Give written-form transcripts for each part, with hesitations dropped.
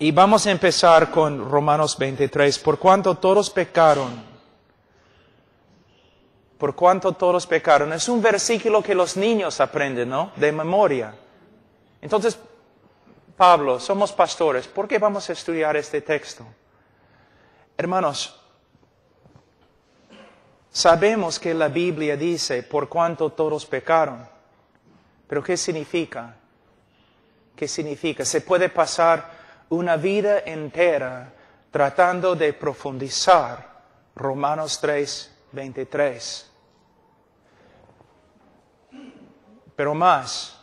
Y vamos a empezar con Romanos 23. Por cuanto todos pecaron. Por cuanto todos pecaron. Es un versículo que los niños aprenden, ¿no? De memoria. Entonces, Pablo, somos pastores. ¿Por qué vamos a estudiar este texto? Hermanos, sabemos que la Biblia dice, por cuanto todos pecaron. Pero ¿qué significa? ¿Qué significa? Se puede pasar una vida entera tratando de profundizar Romanos 3:23. Pero más,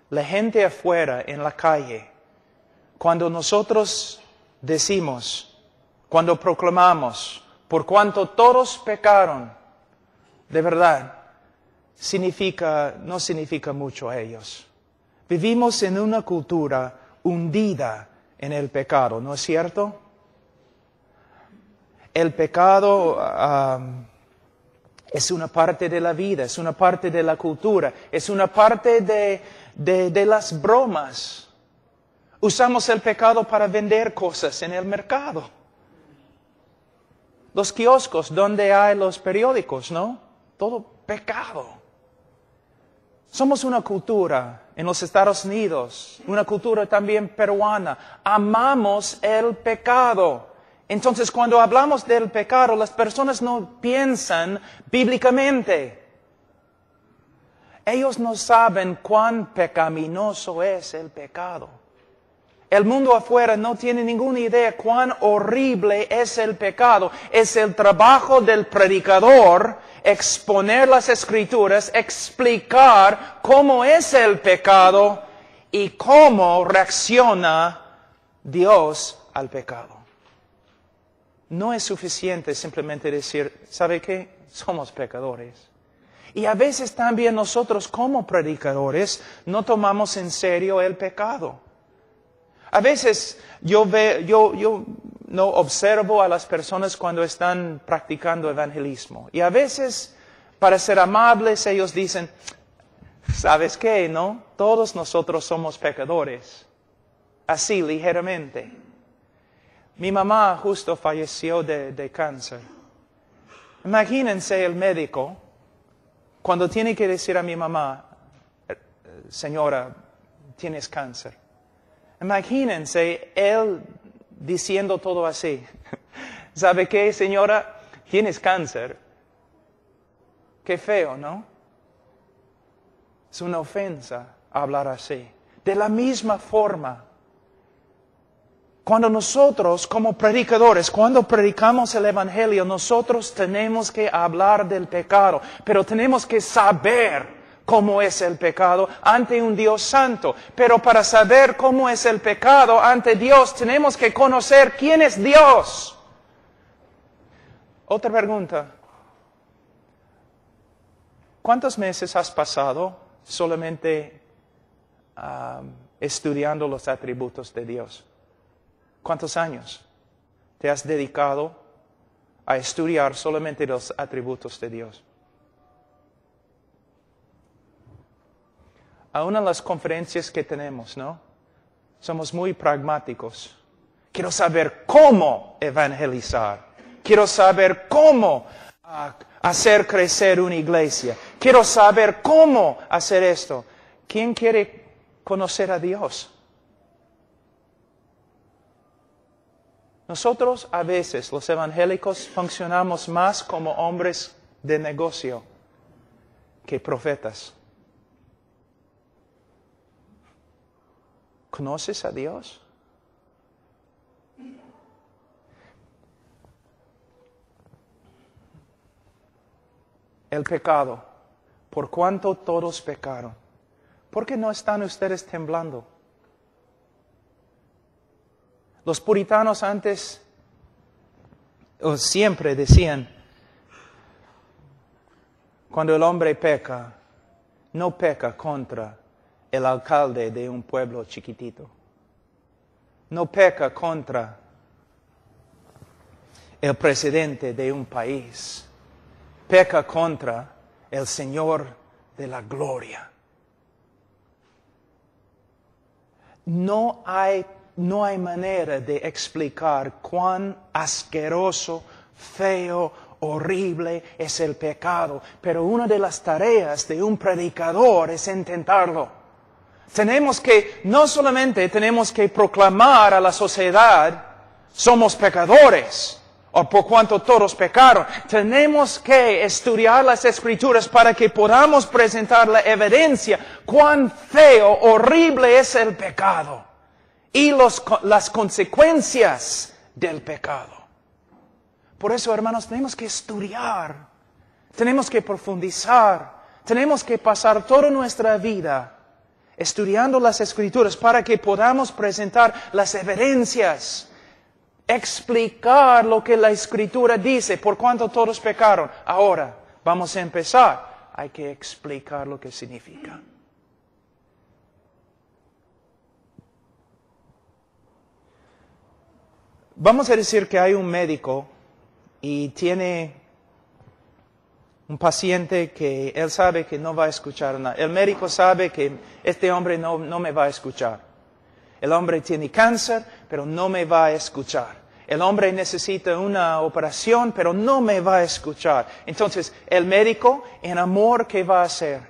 la gente afuera en la calle, cuando nosotros decimos, cuando proclamamos, por cuanto todos pecaron, de verdad, no significa mucho a ellos. Vivimos en una cultura hundida en el pecado, ¿no es cierto? El pecado es una parte de la vida, es una parte de la cultura, es una parte de las bromas. Usamos el pecado para vender cosas en el mercado. Los kioscos donde hay los periódicos, ¿no? Todo pecado. Somos una cultura en los Estados Unidos, una cultura también peruana. Amamos el pecado. Entonces, cuando hablamos del pecado, las personas no piensan bíblicamente. Ellos no saben cuán pecaminoso es el pecado. El mundo afuera no tiene ninguna idea cuán horrible es el pecado. Es el trabajo del predicador exponer las Escrituras, explicar cómo es el pecado y cómo reacciona Dios al pecado. No es suficiente simplemente decir, ¿sabe qué? Somos pecadores. Y a veces también nosotros como predicadores no tomamos en serio el pecado. A veces yo no observo a las personas cuando están practicando evangelismo. Y a veces, para ser amables, ellos dicen, ¿sabes qué? ¿No? Todos nosotros somos pecadores. Así, ligeramente. Mi mamá justo falleció de cáncer. Imagínense el médico cuando tiene que decir a mi mamá, señora, tienes cáncer. Imagínense él diciendo todo así. ¿Sabe qué, señora? Tienes cáncer. Qué feo, ¿no? Es una ofensa hablar así. De la misma forma, cuando nosotros como predicadores, cuando predicamos el Evangelio, nosotros tenemos que hablar del pecado, pero tenemos que saber cómo es el pecado ante un Dios santo. Pero para saber cómo es el pecado ante Dios, tenemos que conocer quién es Dios. Otra pregunta. ¿Cuántos meses has pasado solamente estudiando los atributos de Dios? ¿Cuántos años te has dedicado a estudiar solamente los atributos de Dios? Aún en las conferencias que tenemos, ¿no? Somos muy pragmáticos. Quiero saber cómo evangelizar. Quiero saber cómo hacer crecer una iglesia. Quiero saber cómo hacer esto. ¿Quién quiere conocer a Dios? Nosotros a veces, los evangélicos, funcionamos más como hombres de negocio que profetas. ¿Conoces a Dios? El pecado. ¿Por cuánto todos pecaron? ¿Por qué no están ustedes temblando? Los puritanos antes, o siempre decían, cuando el hombre peca, no peca contra el alcalde de un pueblo chiquitito. No peca contra el presidente de un país. Peca contra el Señor de la gloria. No hay no hay manera de explicar cuán asqueroso, feo, horrible es el pecado. Pero una de las tareas de un predicador es intentarlo. No solamente tenemos que proclamar a la sociedad, somos pecadores, o por cuanto todos pecaron. Tenemos que estudiar las Escrituras para que podamos presentar la evidencia cuán feo, horrible es el pecado y las consecuencias del pecado. Por eso, hermanos, tenemos que estudiar, tenemos que profundizar, tenemos que pasar toda nuestra vida estudiando las Escrituras para que podamos presentar las evidencias, explicar lo que la Escritura dice, por cuanto todos pecaron. Ahora, vamos a empezar. Hay que explicar lo que significa. Vamos a decir que hay un médico y tiene un paciente que él sabe que no va a escuchar nada. El médico sabe que este hombre no me va a escuchar. El hombre tiene cáncer, pero no me va a escuchar. El hombre necesita una operación, pero no me va a escuchar. Entonces, el médico, en amor, ¿qué va a hacer?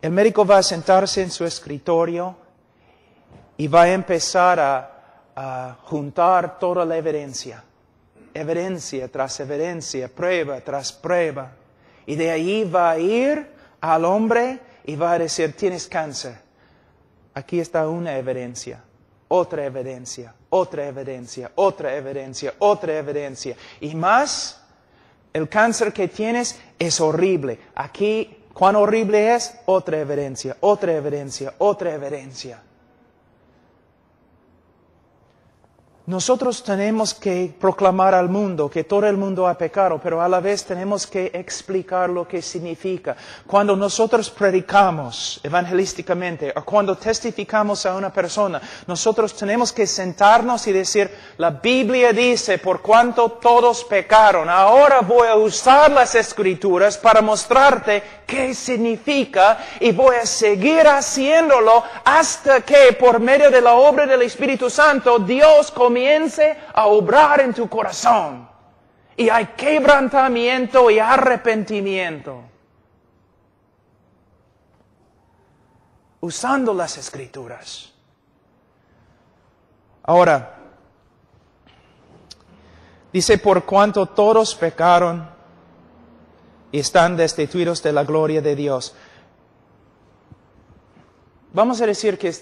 El médico va a sentarse en su escritorio y va a empezar a juntar toda la evidencia. Evidencia tras evidencia, prueba tras prueba. Y de ahí va a ir al hombre y va a decir, tienes cáncer. Aquí está una evidencia, otra evidencia, otra evidencia, otra evidencia, otra evidencia. Y más, el cáncer que tienes es horrible. Aquí, ¿cuán horrible es? Otra evidencia, otra evidencia, otra evidencia. Nosotros tenemos que proclamar al mundo que todo el mundo ha pecado, pero a la vez tenemos que explicar lo que significa. Cuando nosotros predicamos evangelísticamente o cuando testificamos a una persona, nosotros tenemos que sentarnos y decir, la Biblia dice, por cuanto todos pecaron. Ahora voy a usar las Escrituras para mostrarte qué significa y voy a seguir haciéndolo hasta que por medio de la obra del Espíritu Santo Dios comience a obrar en tu corazón. Y hay quebrantamiento y arrepentimiento. Usando las Escrituras. Ahora, dice, por cuanto todos pecaron y están destituidos de la gloria de Dios. Vamos a decir que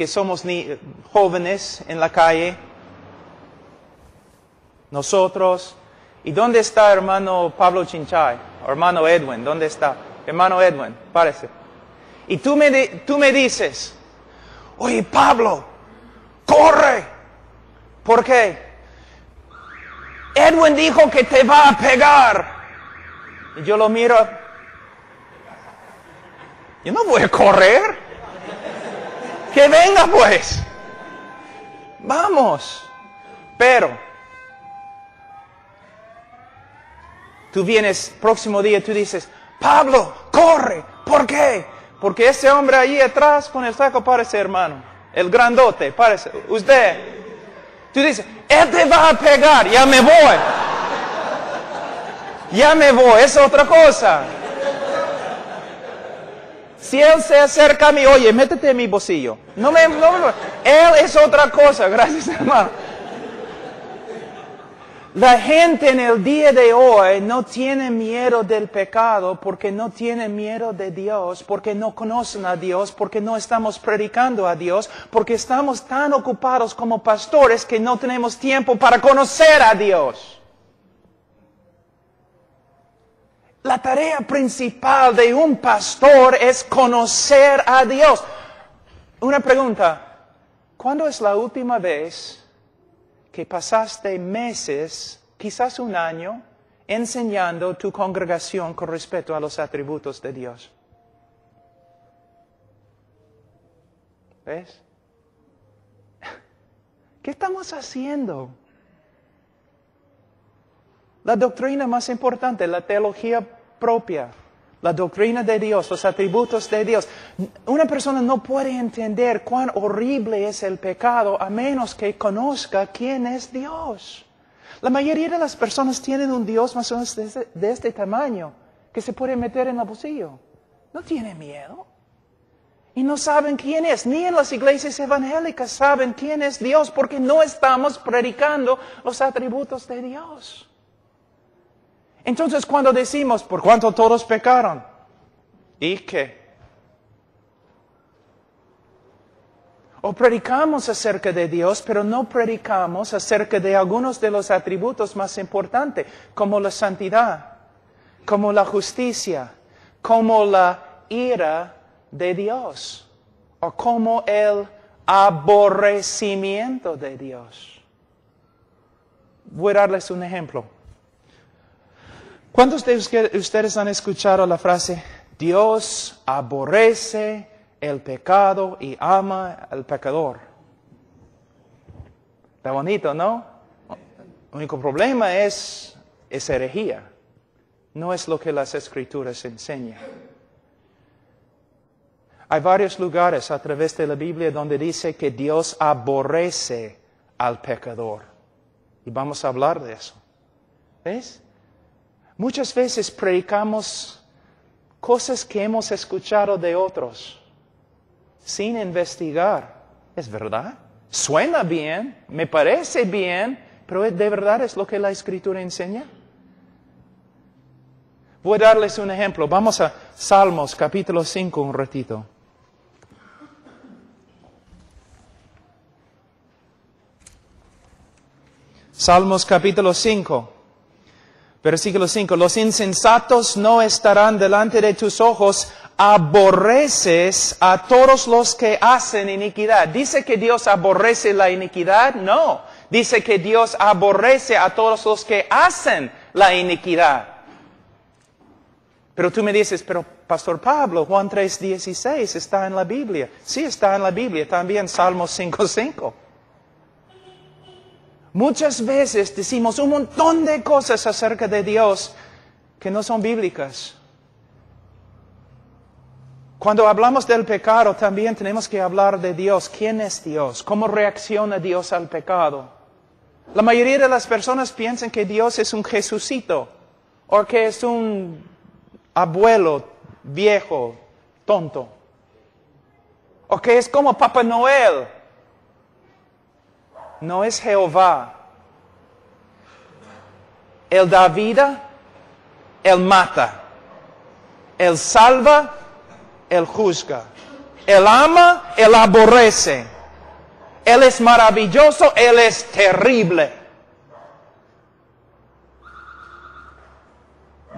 somos jóvenes en la calle, nosotros. ¿Y dónde está hermano Pablo Chinchay? O hermano Edwin, ¿dónde está? Hermano Edwin, párese. Y tú me dices, oye Pablo, corre. ¿Por qué? Edwin dijo que te va a pegar. Y yo lo miro. Yo no voy a correr. Que venga pues. Vamos. Pero tú vienes, próximo día tú dices, Pablo, corre. ¿Por qué? Porque ese hombre ahí atrás con el saco parece hermano. El grandote, parece. Usted. Tú dices, él te va a pegar. Ya me voy. Ya me voy. Es otra cosa. Si él se acerca a mí, oye, métete en mi bolsillo. Él es otra cosa, gracias hermano. La gente en el día de hoy no tiene miedo del pecado porque no tiene miedo de Dios, porque no conocen a Dios, porque no estamos predicando a Dios, porque estamos tan ocupados como pastores que no tenemos tiempo para conocer a Dios. La tarea principal de un pastor es conocer a Dios. Una pregunta, ¿cuándo es la última vez que pasaste meses, quizás un año, enseñando tu congregación con respecto a los atributos de Dios? ¿Ves? ¿Qué estamos haciendo? La doctrina más importante, la teología propia, la doctrina de Dios, los atributos de Dios. Una persona no puede entender cuán horrible es el pecado a menos que conozca quién es Dios. La mayoría de las personas tienen un Dios más o menos de este tamaño, que se puede meter en el bolsillo. No tiene miedo. Y no saben quién es. Ni en las iglesias evangélicas saben quién es Dios, porque no estamos predicando los atributos de Dios. Entonces cuando decimos, ¿por cuánto todos pecaron? ¿Y qué? O predicamos acerca de Dios, pero no predicamos acerca de algunos de los atributos más importantes, como la santidad, como la justicia, como la ira de Dios, o como el aborrecimiento de Dios. Voy a darles un ejemplo. ¿Cuántos de ustedes han escuchado la frase, Dios aborrece el pecado y ama al pecador? Está bonito, ¿no? El único problema es herejía. No es lo que las Escrituras enseñan. Hay varios lugares a través de la Biblia donde dice que Dios aborrece al pecador. Y vamos a hablar de eso. ¿Ves? Muchas veces predicamos cosas que hemos escuchado de otros, sin investigar. ¿Es verdad? Suena bien, me parece bien, pero ¿de verdad es lo que la Escritura enseña? Voy a darles un ejemplo. Vamos a Salmos capítulo 5 un ratito. Salmos capítulo 5. Versículo 5, los insensatos no estarán delante de tus ojos, aborreces a todos los que hacen iniquidad. ¿Dice que Dios aborrece la iniquidad? No. Dice que Dios aborrece a todos los que hacen la iniquidad. Pero tú me dices, pero Pastor Pablo, Juan 3:16 está en la Biblia. Sí, está en la Biblia, también Salmos 5:5. Muchas veces decimos un montón de cosas acerca de Dios que no son bíblicas. Cuando hablamos del pecado, también tenemos que hablar de Dios. ¿Quién es Dios? ¿Cómo reacciona Dios al pecado? La mayoría de las personas piensan que Dios es un Jesucito, o que es un abuelo viejo, tonto, o que es como Papá Noel. No es Jehová. Él da vida, Él mata. Él salva, Él juzga. Él ama, Él aborrece. Él es maravilloso, Él es terrible.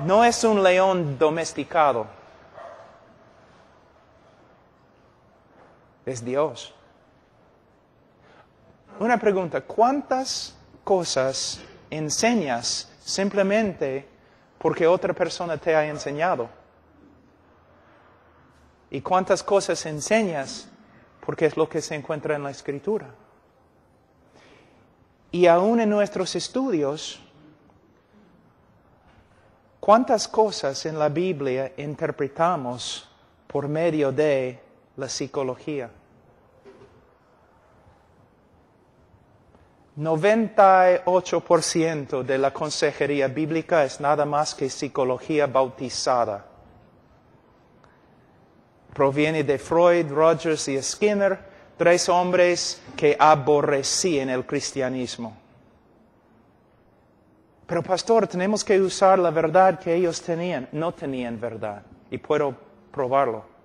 No es un león domesticado. Es Dios. Una pregunta, ¿cuántas cosas enseñas simplemente porque otra persona te ha enseñado? ¿Y cuántas cosas enseñas porque es lo que se encuentra en la Escritura? Y aún en nuestros estudios, ¿cuántas cosas en la Biblia interpretamos por medio de la psicología? 98% de la consejería bíblica es nada más que psicología bautizada. Proviene de Freud, Rogers y Skinner, 3 hombres que aborrecían el cristianismo. Pero pastor, tenemos que usar la verdad que ellos tenían. No tenían verdad, y puedo probarlo.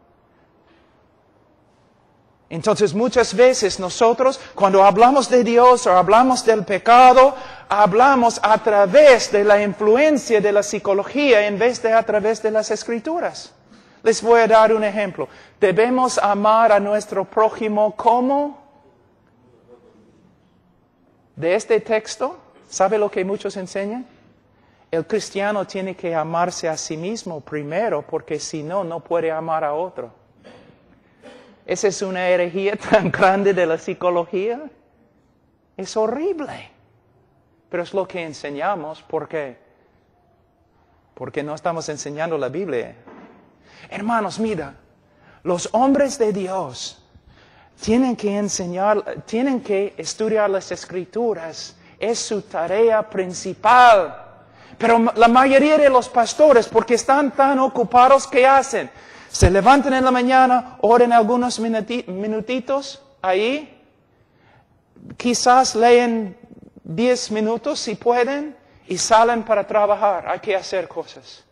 Entonces muchas veces nosotros, cuando hablamos de Dios o hablamos del pecado, hablamos a través de la influencia de la psicología en vez de a través de las Escrituras. Les voy a dar un ejemplo. Debemos amar a nuestro prójimo como de este texto. ¿Sabe lo que muchos enseñan? El cristiano tiene que amarse a sí mismo primero, porque si no, no puede amar a otro. Esa es una herejía tan grande de la psicología. Es horrible. Pero es lo que enseñamos. ¿Por qué? Porque no estamos enseñando la Biblia. Hermanos, mira, los hombres de Dios tienen que estudiar las Escrituras. Es su tarea principal. Pero la mayoría de los pastores, porque están tan ocupados, ¿qué hacen? Se levantan en la mañana, oran algunos minutitos ahí. Quizás leen 10 minutos si pueden y salen para trabajar. Hay que hacer cosas.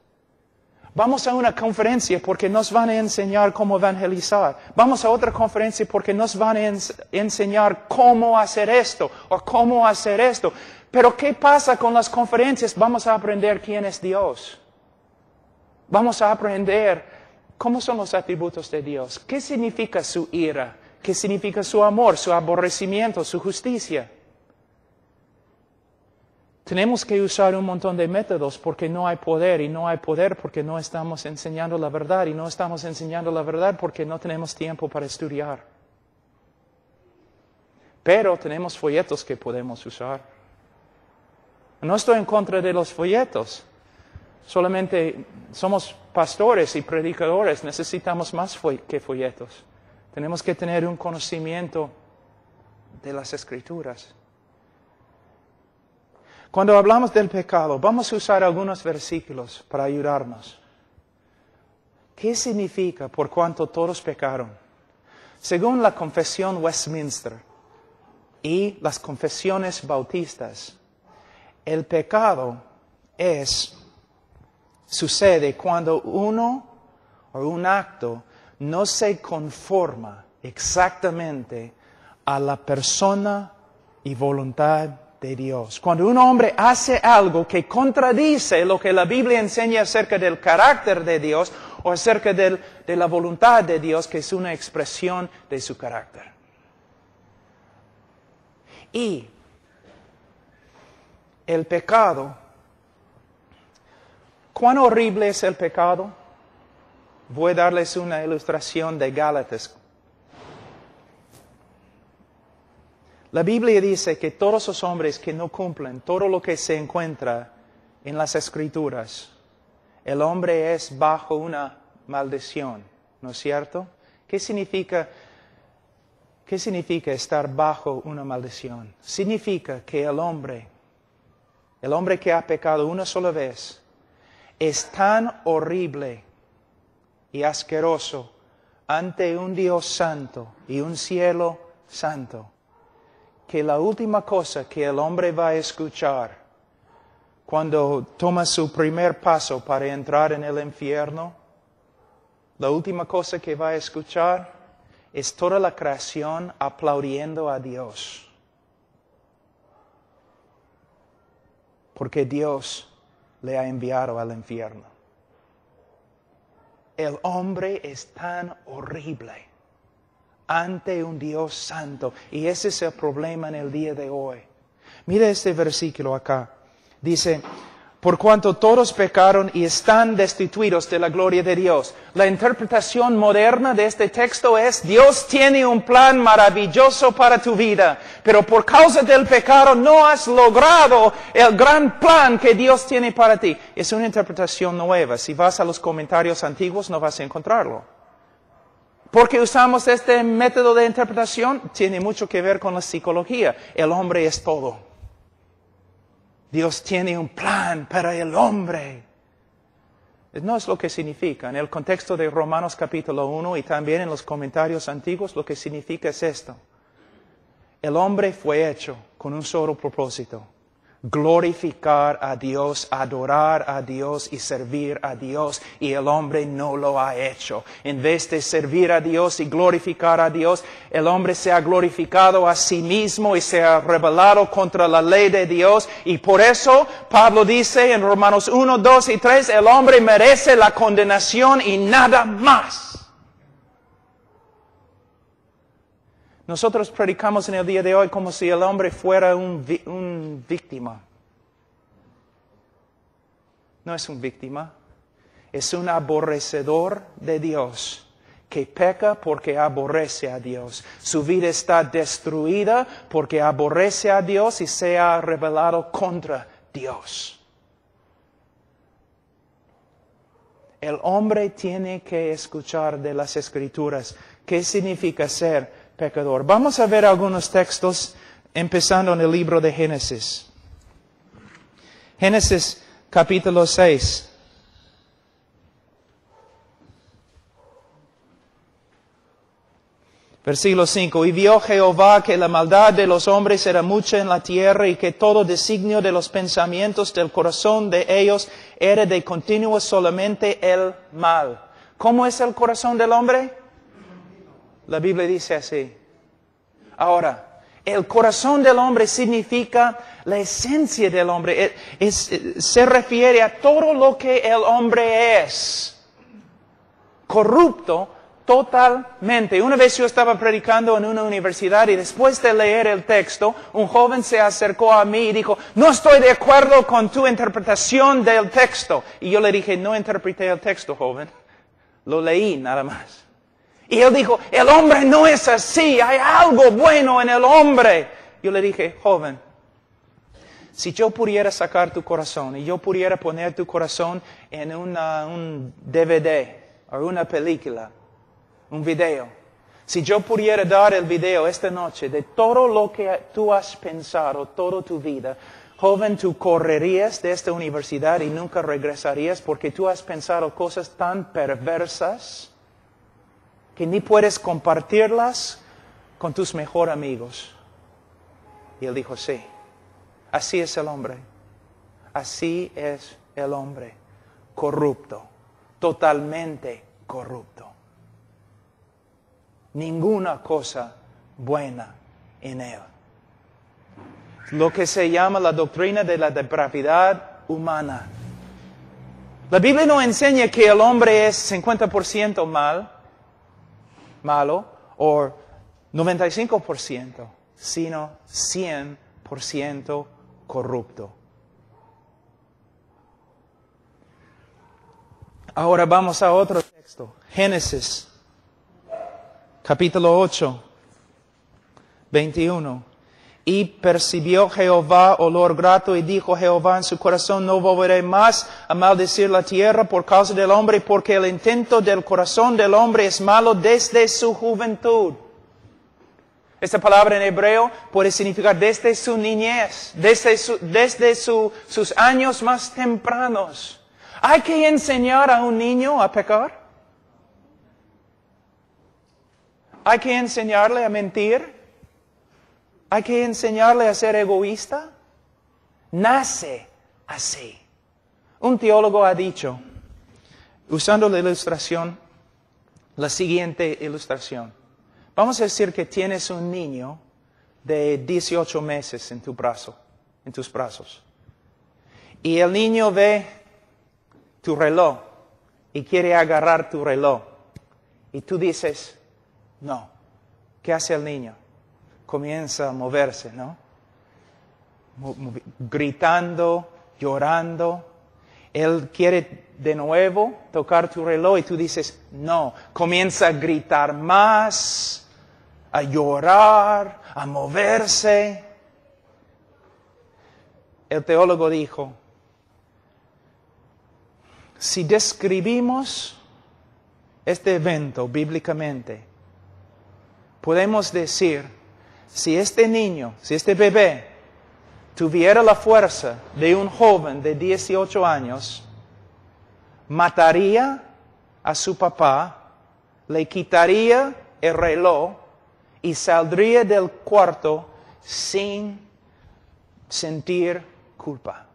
Vamos a una conferencia porque nos van a enseñar cómo evangelizar. Vamos a otra conferencia porque nos van a enseñar cómo hacer esto o cómo hacer esto. Pero ¿qué pasa con las conferencias? Vamos a aprender quién es Dios. Vamos a aprender cómo son los atributos de Dios. ¿Qué significa su ira? ¿Qué significa su amor, su aborrecimiento, su justicia? Tenemos que usar un montón de métodos porque no hay poder, y no hay poder porque no estamos enseñando la verdad, y no estamos enseñando la verdad porque no tenemos tiempo para estudiar. Pero tenemos folletos que podemos usar. No estoy en contra de los folletos. Solamente somos pastores y predicadores, necesitamos más que folletos. Tenemos que tener un conocimiento de las Escrituras. Cuando hablamos del pecado, vamos a usar algunos versículos para ayudarnos. ¿Qué significa por cuanto todos pecaron? Según la confesión Westminster y las confesiones bautistas, el pecado sucede cuando uno o un acto no se conforma exactamente a la persona y voluntad de Dios. Cuando un hombre hace algo que contradice lo que la Biblia enseña acerca del carácter de Dios o acerca de la voluntad de Dios, que es una expresión de su carácter. Y el pecado, ¿cuán horrible es el pecado? Voy a darles una ilustración de Gálatas. La Biblia dice que todos los hombres que no cumplen todo lo que se encuentra en las Escrituras, el hombre es bajo una maldición, ¿no es cierto? ¿Qué significa estar bajo una maldición? Significa que el hombre que ha pecado una sola vez, es tan horrible y asqueroso ante un Dios santo y un cielo santo, que la última cosa que el hombre va a escuchar cuando toma su primer paso para entrar en el infierno, la última cosa que va a escuchar es toda la creación aplaudiendo a Dios. Porque Dios le ha enviado al infierno. El hombre es tan horrible ante un Dios santo. Y ese es el problema en el día de hoy. Mira este versículo acá. Dice, por cuanto todos pecaron y están destituidos de la gloria de Dios. La interpretación moderna de este texto es, Dios tiene un plan maravilloso para tu vida, pero por causa del pecado no has logrado el gran plan que Dios tiene para ti. Es una interpretación nueva. Si vas a los comentarios antiguos no vas a encontrarlo. ¿Por qué usamos este método de interpretación? Tiene mucho que ver con la psicología. El hombre es todo. Dios tiene un plan para el hombre. No es lo que significa. En el contexto de Romanos capítulo 1 y también en los comentarios antiguos, lo que significa es esto. El hombre fue hecho con un solo propósito. Glorificar a Dios, adorar a Dios y servir a Dios. Y el hombre no lo ha hecho. En vez de servir a Dios y glorificar a Dios, el hombre se ha glorificado a sí mismo y se ha rebelado contra la ley de Dios. Y por eso Pablo dice en Romanos 1, 2 y 3, el hombre merece la condenación y nada más. Nosotros predicamos en el día de hoy como si el hombre fuera un víctima. No es un víctima, es un aborrecedor de Dios que peca porque aborrece a Dios. Su vida está destruida porque aborrece a Dios y se ha rebelado contra Dios. El hombre tiene que escuchar de las Escrituras qué significa ser pecador. Vamos a ver algunos textos, empezando en el libro de Génesis. Génesis capítulo 6. Versículo 5. Y vio Jehová que la maldad de los hombres era mucha en la tierra y que todo designio de los pensamientos del corazón de ellos era de continuo solamente el mal. ¿Cómo es el corazón del hombre? La Biblia dice así. Ahora, el corazón del hombre significa la esencia del hombre. Se refiere a todo lo que el hombre es. Corrupto totalmente. Una vez yo estaba predicando en una universidad y después de leer el texto, un joven se acercó a mí y dijo, no estoy de acuerdo con tu interpretación del texto. Y yo le dije, no interpreté el texto, joven. Lo leí nada más. Y él dijo, el hombre no es así, hay algo bueno en el hombre. Yo le dije, joven, si yo pudiera sacar tu corazón y yo pudiera poner tu corazón en un DVD o una película, un video. Si yo pudiera dar el video esta noche de todo lo que tú has pensado toda tu vida, joven, tú correrías de esta universidad y nunca regresarías porque tú has pensado cosas tan perversas que ni puedes compartirlas con tus mejores amigos. Y él dijo, sí, así es el hombre. Así es el hombre. Corrupto. Totalmente corrupto. Ninguna cosa buena en él. Lo que se llama la doctrina de la depravidad humana. La Biblia no enseña que el hombre es 50% malo, o 95%, sino 100% corrupto. Ahora vamos a otro texto. Génesis capítulo 8, 21. Y percibió Jehová olor grato y dijo Jehová en su corazón, no volveré más a maldecir la tierra por causa del hombre, porque el intento del corazón del hombre es malo desde su juventud. Esta palabra en hebreo puede significar desde su niñez, desde sus años más tempranos. ¿Hay que enseñar a un niño a pecar? ¿Hay que enseñarle a mentir? ¿Hay que enseñarle a ser egoísta? Nace así. Un teólogo ha dicho, usando la ilustración, la siguiente ilustración. Vamos a decir que tienes un niño de 18 meses en tus brazos. Y el niño ve tu reloj y quiere agarrar tu reloj. Y tú dices, no. ¿Qué hace el niño? Comienza a moverse, ¿no? Gritando, llorando. Él quiere de nuevo tocar tu reloj y tú dices, no. Comienza a gritar más, a llorar, a moverse. El teólogo dijo, si describimos este evento bíblicamente, podemos decir, si este niño, si este bebé tuviera la fuerza de un joven de 18 años, mataría a su papá, le quitaría el reloj y saldría del cuarto sin sentir culpa.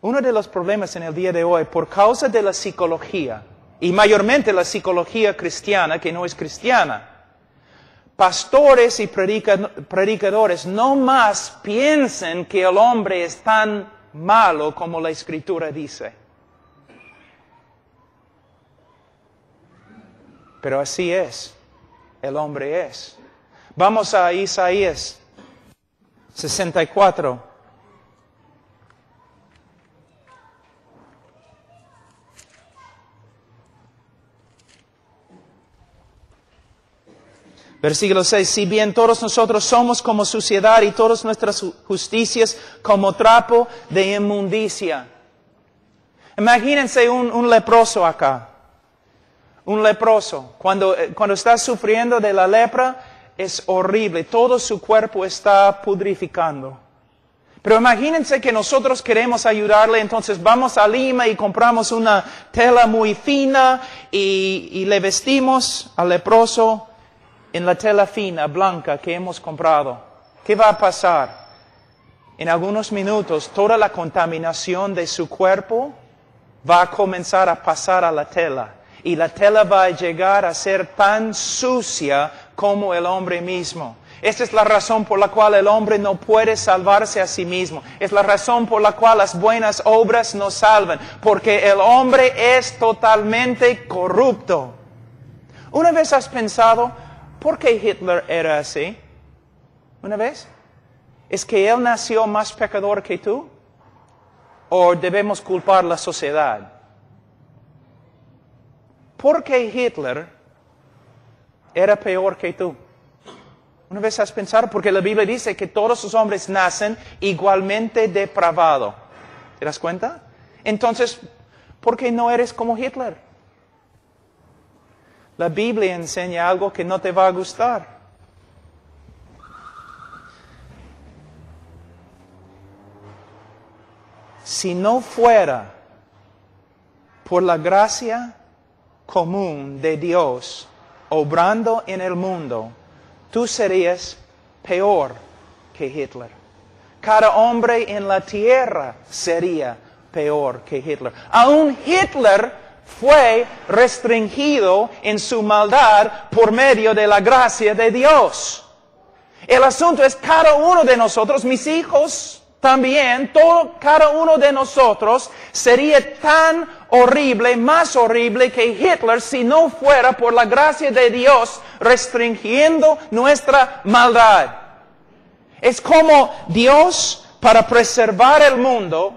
Uno de los problemas en el día de hoy, por causa de la psicología, y mayormente la psicología cristiana, que no es cristiana, pastores y predicadores no más piensan que el hombre es tan malo como la Escritura dice. Pero así es, el hombre es. Vamos a Isaías 64. Versículo 6, si bien todos nosotros somos como suciedad y todas nuestras justicias como trapo de inmundicia. Imagínense un leproso acá. Un leproso. Cuando está sufriendo de la lepra, es horrible. Todo su cuerpo está pudrificando. Pero imagínense que nosotros queremos ayudarle, entonces vamos a Lima y compramos una tela muy fina y le vestimos al leproso en la tela fina, blanca que hemos comprado. ¿Qué va a pasar? En algunos minutos toda la contaminación de su cuerpo va a comenzar a pasar a la tela. Y la tela va a llegar a ser tan sucia como el hombre mismo. Esta es la razón por la cual el hombre no puede salvarse a sí mismo. Es la razón por la cual las buenas obras no salvan. Porque el hombre es totalmente corrupto. ¿Una vez has pensado por qué Hitler era así? ¿Una vez? ¿Es que él nació más pecador que tú? ¿O debemos culpar a la sociedad? ¿Por qué Hitler era peor que tú? Una vez has pensado, porque la Biblia dice que todos los hombres nacen igualmente depravados. ¿Te das cuenta? Entonces, ¿por qué no eres como Hitler? La Biblia enseña algo que no te va a gustar. Si no fuera por la gracia común de Dios obrando en el mundo, tú serías peor que Hitler. Cada hombre en la tierra sería peor que Hitler. Aún Hitler fue restringido en su maldad por medio de la gracia de Dios. El asunto es cada uno de nosotros, mis hijos también, cada uno de nosotros sería tan horrible, más horrible que Hitler si no fuera por la gracia de Dios restringiendo nuestra maldad. Es como Dios, para preservar el mundo,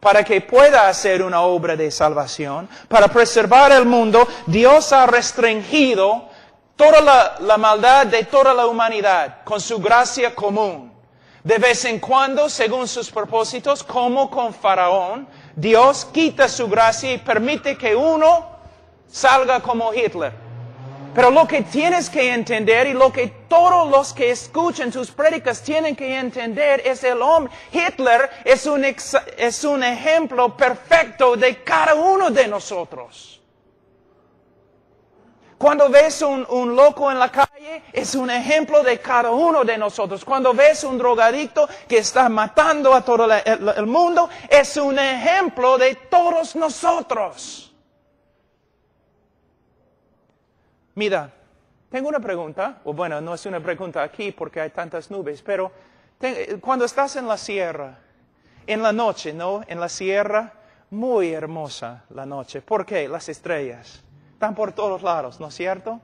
para que pueda hacer una obra de salvación, para preservar el mundo, Dios ha restringido toda la maldad de toda la humanidad con su gracia común. De vez en cuando, según sus propósitos, como con Faraón, Dios quita su gracia y permite que uno salga como Hitler. Pero lo que tienes que entender y lo que todos los que escuchan tus prédicas tienen que entender es el hombre. Hitler es un ejemplo perfecto de cada uno de nosotros. Cuando ves un loco en la calle, es un ejemplo de cada uno de nosotros. Cuando ves un drogadicto que está matando a todo el mundo, es un ejemplo de todos nosotros. Mira, tengo una pregunta, o bueno, no es una pregunta aquí porque hay tantas nubes, pero cuando estás en la sierra, en la noche, ¿no? En la sierra, muy hermosa la noche. ¿Por qué? Las estrellas. Están por todos lados, ¿no es cierto?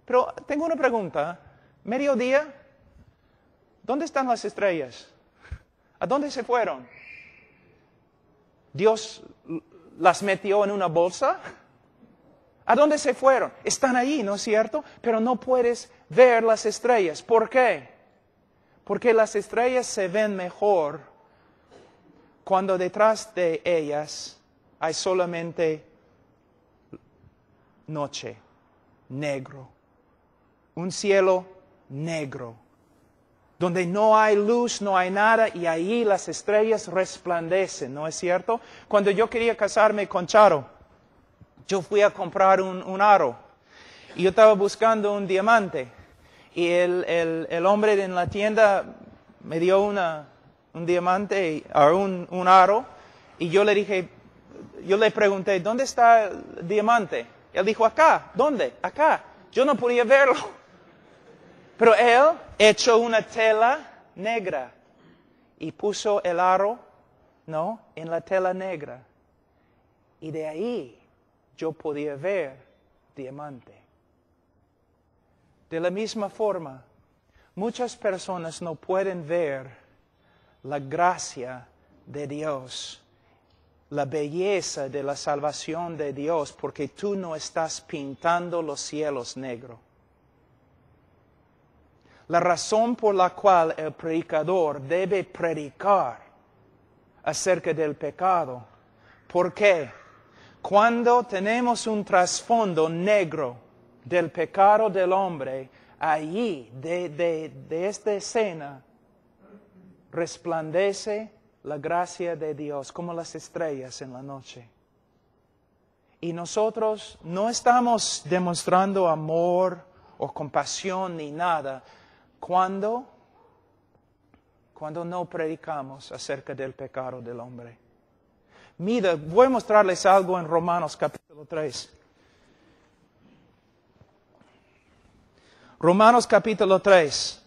Pero tengo una pregunta. Mediodía, ¿dónde están las estrellas? ¿A dónde se fueron? ¿Dios las metió en una bolsa? ¿A dónde se fueron? Están ahí, ¿no es cierto? Pero no puedes ver las estrellas. ¿Por qué? Porque las estrellas se ven mejor cuando detrás de ellas hay solamente noche, negro, un cielo negro, donde no hay luz, no hay nada, y ahí las estrellas resplandecen, ¿no es cierto? Cuando yo quería casarme con Charo, yo fui a comprar un aro, y yo estaba buscando un diamante, y el hombre en la tienda me dio un diamante, un aro, y yo le pregunté, ¿dónde está el diamante? Él dijo, acá. ¿Dónde? Acá. Yo no podía verlo. Pero él echó una tela negra y puso el aro, ¿no? En la tela negra. Y de ahí yo podía ver diamante. De la misma forma, muchas personas no pueden ver la gracia de Dios, la belleza de la salvación de Dios, porque tú no estás pintando los cielos negros. La razón por la cual el predicador debe predicar acerca del pecado ¿Por qué? Cuando tenemos un trasfondo negro del pecado del hombre, allí, de esta escena, resplandece la gracia de Dios como las estrellas en la noche. Y nosotros no estamos demostrando amor o compasión ni nada cuando no predicamos acerca del pecado del hombre. Mira, voy a mostrarles algo en Romanos capítulo 3. Romanos capítulo 3.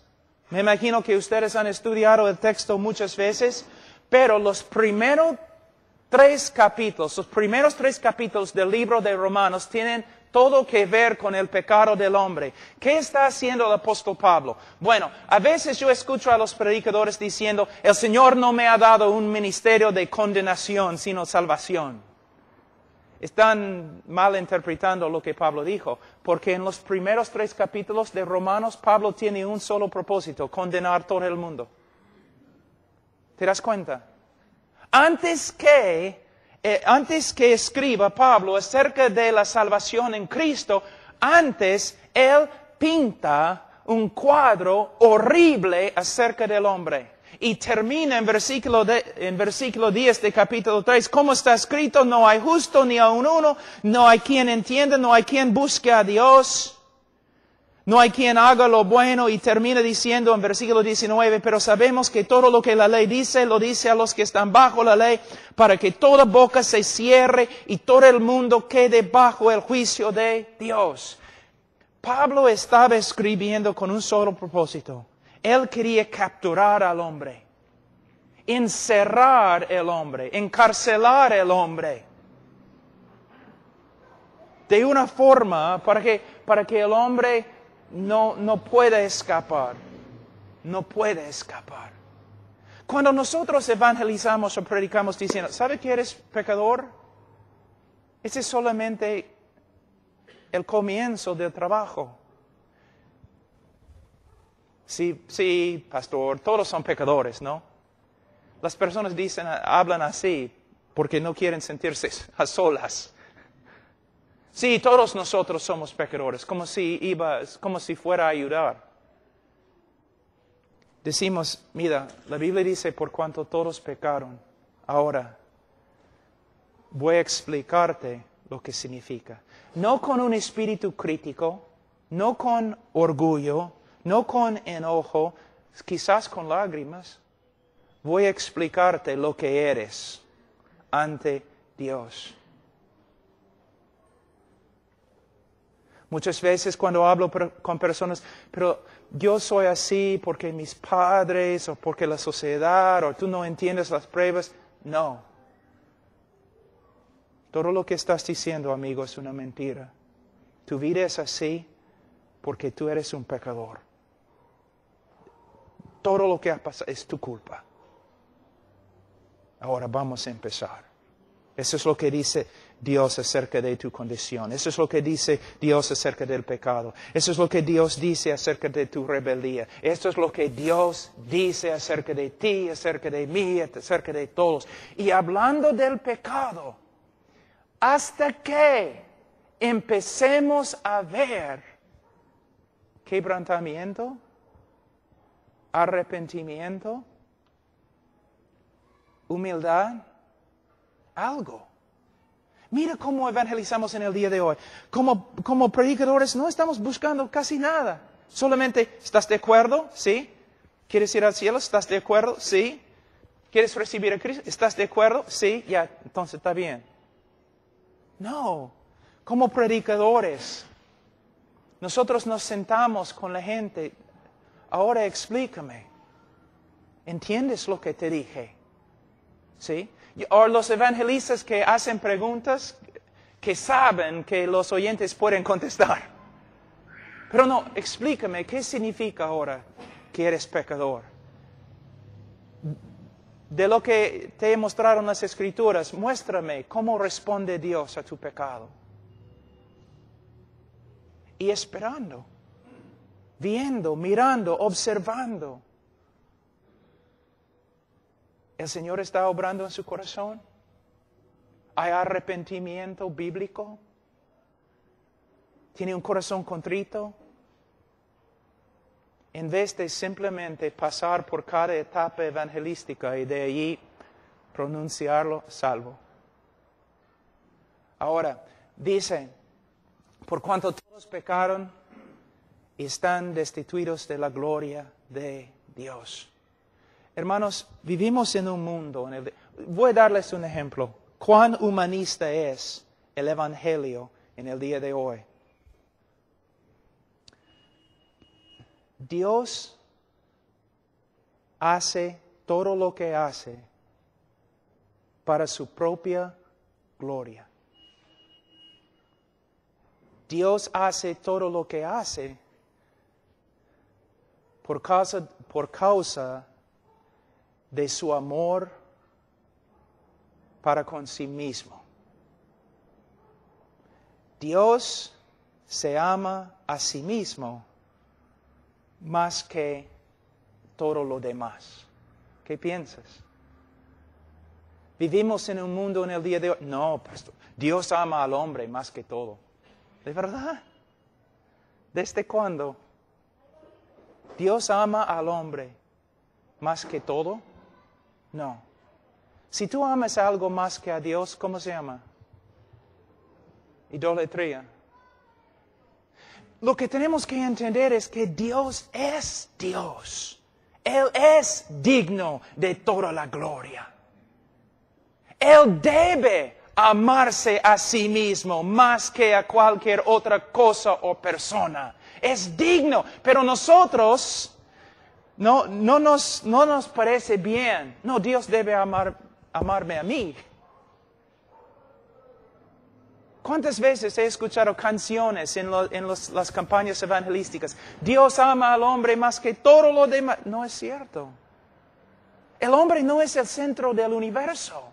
Me imagino que ustedes han estudiado el texto muchas veces, pero los primeros tres capítulos del libro de Romanos tienen todo que ver con el pecado del hombre. ¿Qué está haciendo el apóstol Pablo? Bueno, a veces yo escucho a los predicadores diciendo, el Señor no me ha dado un ministerio de condenación, sino salvación. Están malinterpretando lo que Pablo dijo, porque en los primeros 3 capítulos de Romanos, Pablo tiene un solo propósito, condenar todo el mundo. ¿Te das cuenta? Antes que escriba Pablo acerca de la salvación en Cristo, antes él pinta un cuadro horrible acerca del hombre. Y termina en versículo 10 de capítulo 3, como está escrito, no hay justo ni aun uno, no hay quien entienda, no hay quien busque a Dios, no hay quien haga lo bueno. Y termina diciendo en versículo 19, pero sabemos que todo lo que la ley dice, lo dice a los que están bajo la ley, para que toda boca se cierre y todo el mundo quede bajo el juicio de Dios. Pablo estaba escribiendo con un solo propósito. Él quería capturar al hombre, encerrar el hombre, encarcelar el hombre. De una forma para que el hombre no pueda escapar. No puede escapar. Cuando nosotros evangelizamos o predicamos diciendo, ¿sabe que eres pecador? Ese es solamente el comienzo del trabajo. Sí, pastor, todos son pecadores, ¿no? Las personas hablan así porque no quieren sentirse a solas. Sí, todos nosotros somos pecadores, como si fuera a ayudar. Decimos, mira, la Biblia dice, por cuanto todos pecaron. Ahora, voy a explicarte lo que significa. No con un espíritu crítico, no con orgullo, no con enojo, quizás con lágrimas. Voy a explicarte lo que eres ante Dios. Muchas veces cuando hablo con personas, pero yo soy así porque mis padres o porque la sociedad o tú no entiendes las pruebas. No. Todo lo que estás diciendo, amigo, es una mentira. Tu vida es así porque tú eres un pecador. Todo lo que ha pasado es tu culpa. Ahora vamos a empezar. Eso es lo que dice Dios acerca de tu condición. Eso es lo que dice Dios acerca del pecado. Eso es lo que Dios dice acerca de tu rebeldía. Esto es lo que Dios dice acerca de ti, acerca de mí, acerca de todos. Y hablando del pecado, hasta que empecemos a ver quebrantamiento, arrepentimiento, humildad, algo. Mira cómo evangelizamos en el día de hoy. Como predicadores no estamos buscando casi nada. Solamente, ¿estás de acuerdo? ¿Sí? ¿Quieres ir al cielo? ¿Estás de acuerdo? ¿Sí? ¿Quieres recibir a Cristo? ¿Estás de acuerdo? Sí, ya, entonces está bien. No, como predicadores, nosotros nos sentamos con la gente. Ahora explícame. ¿Entiendes lo que te dije? ¿Sí? O los evangelistas que hacen preguntas que saben que los oyentes pueden contestar. Pero no, explícame, ¿qué significa ahora que eres pecador? De lo que te mostraron las Escrituras, muéstrame cómo responde Dios a tu pecado. Y esperando, viendo, mirando, observando. ¿El Señor está obrando en su corazón? ¿Hay arrepentimiento bíblico? ¿Tiene un corazón contrito? En vez de simplemente pasar por cada etapa evangelística y de allí pronunciarlo salvo. Ahora, dice, por cuanto todos pecaron, están destituidos de la gloria de Dios. Hermanos, vivimos en un mundo, voy a darles un ejemplo. ¿Cuán humanista es el Evangelio en el día de hoy? Dios hace todo lo que hace para su propia gloria. Dios hace todo lo que hace por causa de su amor para con sí mismo. Dios se ama a sí mismo más que todo lo demás. ¿Qué piensas? Vivimos en un mundo en el día de hoy. No, pastor, Dios ama al hombre más que todo. ¿De verdad? ¿Desde cuándo? ¿Dios ama al hombre más que todo? No. Si tú amas algo más que a Dios, ¿cómo se llama? Idolatría. Lo que tenemos que entender es que Dios es Dios. Él es digno de toda la gloria. Él debe amarse a sí mismo más que a cualquier otra cosa o persona. Es digno, pero nosotros no nos parece bien. No, Dios debe amarme a mí. ¿Cuántas veces he escuchado canciones en las campañas evangelísticas? Dios ama al hombre más que todo lo demás. No es cierto. El hombre no es el centro del universo.